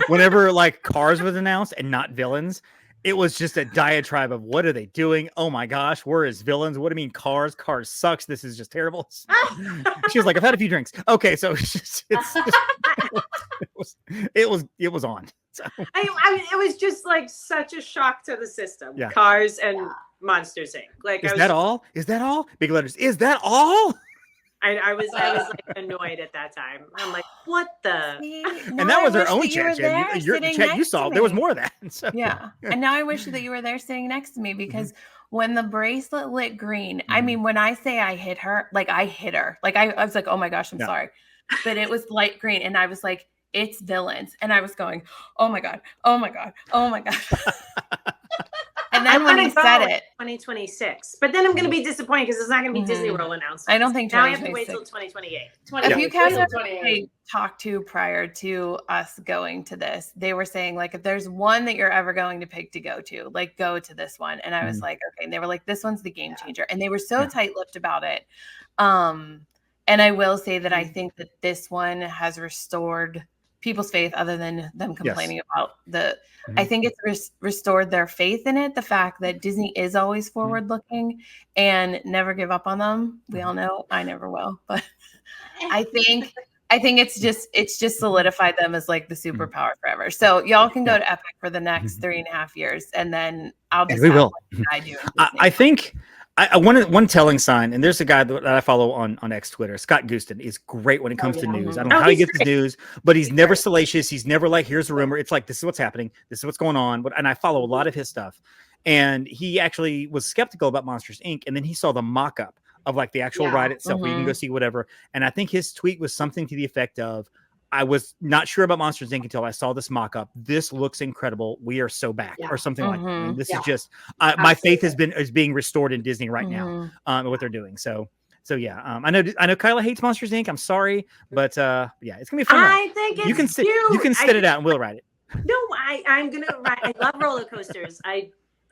whenever like Cars was announced and not villains. It was just a diatribe of what are they doing? Oh my gosh, where is villains? What do you mean Cars? Cars sucks. This is just terrible. She was like, I've had a few drinks. Okay, so it was on. So. It was just like such a shock to the system. Yeah. Cars and Monsters Inc. Like, is that all? Is that all? Big letters. Is that all? I was like annoyed at that time. I'm like, what the? And that was her own chat. Your chat you saw, there was more of that. So. Yeah. And now I wish that you were there sitting next to me because when the bracelet lit green, I mean, when I say I hit her, like I hit her. Like I was like, oh my gosh, I'm sorry. But it was light green. And I was like, it's villains. And I was going, oh my God, oh my God, oh my God. And then when he said it, 2026. But then I'm going to be disappointed because it's not going to be Disney World announced. I don't think now I have to wait till 2028. If you guys talked to prior to us going to this, they were saying like, if there's one that you're ever going to pick to go to, like go to this one. And I was like, okay. And they were like, this one's the game changer. And they were so tight-lipped about it. And I will say that I think that this one has restored people's faith, other than them complaining about I think it's restored their faith in it. The fact that Disney is always forward looking and never give up on them. We all know I never will, but I think I think it's just solidified them as like the superpower forever. So y'all can go to Epic for the next 3.5 years, and then I'll just we will. I do. I think one telling sign, and there's a guy that I follow on X Twitter, Scott Guston. He's great when it comes to news. I don't know how he gets his news, but he's never salacious. He's never like, here's a rumor. It's like, this is what's happening. This is what's going on. And I follow a lot of his stuff. And he actually was skeptical about Monsters Inc. And then he saw the mock-up of like the actual ride itself, where you can go see whatever. And I think his tweet was something to the effect of, I was not sure about Monsters Inc. until I saw this mock-up. This looks incredible. We are so back, or something like that. And this is just my faith is being restored in Disney right now, what they're doing. So yeah, I know Kyla hates Monsters Inc. I'm sorry, but yeah, it's gonna be fun. I think it's cute. You can sit it out, and we'll ride it. No, I'm gonna ride. I love roller coasters.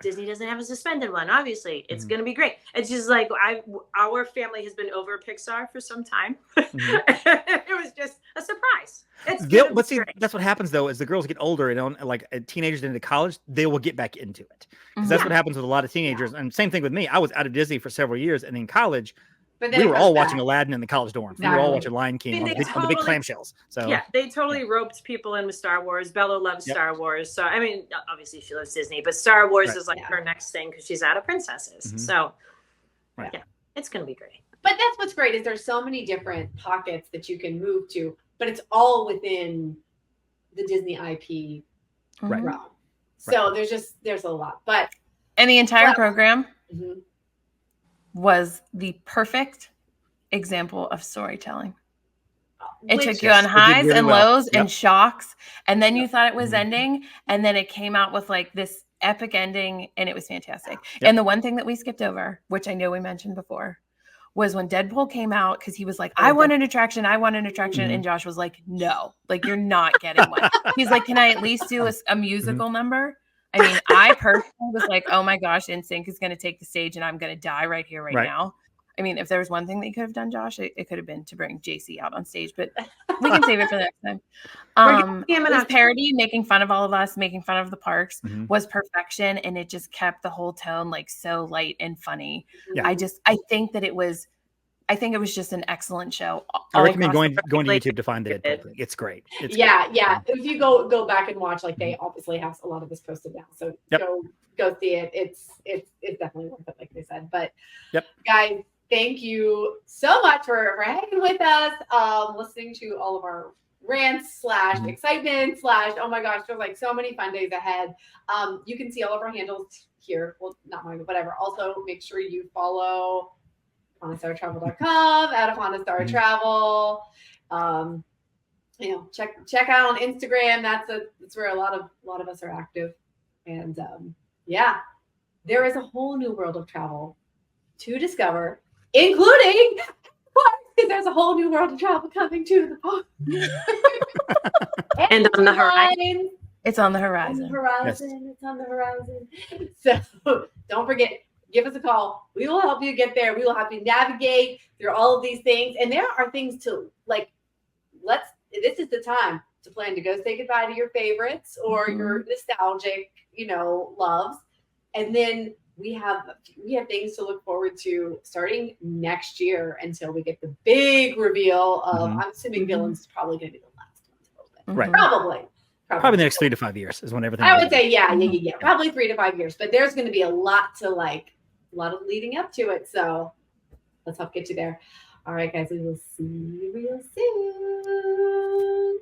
Disney doesn't have a suspended one. Obviously, it's going to be great. It's just like our family has been over Pixar for some time. It was just a surprise. But see, that's what happens though, as the girls get older and like teenagers into college, they will get back into it. Because that's what happens with a lot of teenagers. And same thing with me. I was out of Disney for several years, and in college, we were all watching Aladdin in the college dorms. We were all watching Lion King on the big clamshells. So yeah, they totally roped people in with Star Wars. Bella loves Star Wars. So I mean, obviously she loves Disney, but Star Wars is like her next thing because she's out of princesses. So yeah, it's gonna be great. But that's what's great is there's so many different pockets that you can move to, but it's all within the Disney IP realm. So there's a lot. And the entire program was the perfect example of storytelling. It took you on highs and lows and shocks, and then you thought it was ending, and then it came out with like this epic ending, and it was fantastic. And the one thing that we skipped over, which I know we mentioned before, was when Deadpool came out, because he was like, I want an attraction, and Josh was like, no, like you're not getting one. He's like, can I at least do a musical number? I mean, I personally was like, oh my gosh, NSYNC is going to take the stage and I'm going to die right here, right now. I mean, if there was one thing that you could have done, Josh, it could have been to bring JC out on stage, but we can save it for the next time. His parody, making fun of all of us, making fun of the parks, was perfection. And it just kept the whole tone like so light and funny. I think it was just an excellent show. I recommend going to YouTube to find it. It's great. It's great. If you go back and watch, like they obviously have a lot of this posted now, so go see it. It's definitely worth it, like they said. But guys, thank you so much for hanging with us, listening to all of our rants / excitement / oh my gosh, there's like so many fun days ahead. You can see all of our handles here. Well, not mine, but whatever. Also, make sure you follow HonestStarTravel.com, at Honest Travel. Check out on Instagram. That's where a lot of us are active. And there is a whole new world of travel to discover, including because there's a whole new world of travel coming to the park. And on the horizon. It's on the horizon. It's on the horizon. So don't forget, give us a call. We will help you get there. We will help you navigate through all of these things. And there are things to like, this is the time to plan to go say goodbye to your favorites or your nostalgic, loves. And then we have things to look forward to starting next year until we get the big reveal of, I'm assuming Villains is probably going to be the last one. Right. Probably the next 3 to 5 years is when everything. I would say, probably 3 to 5 years, but there's going to be a lot of leading up to it. So let's help get you there. All right, guys, we will see you real soon.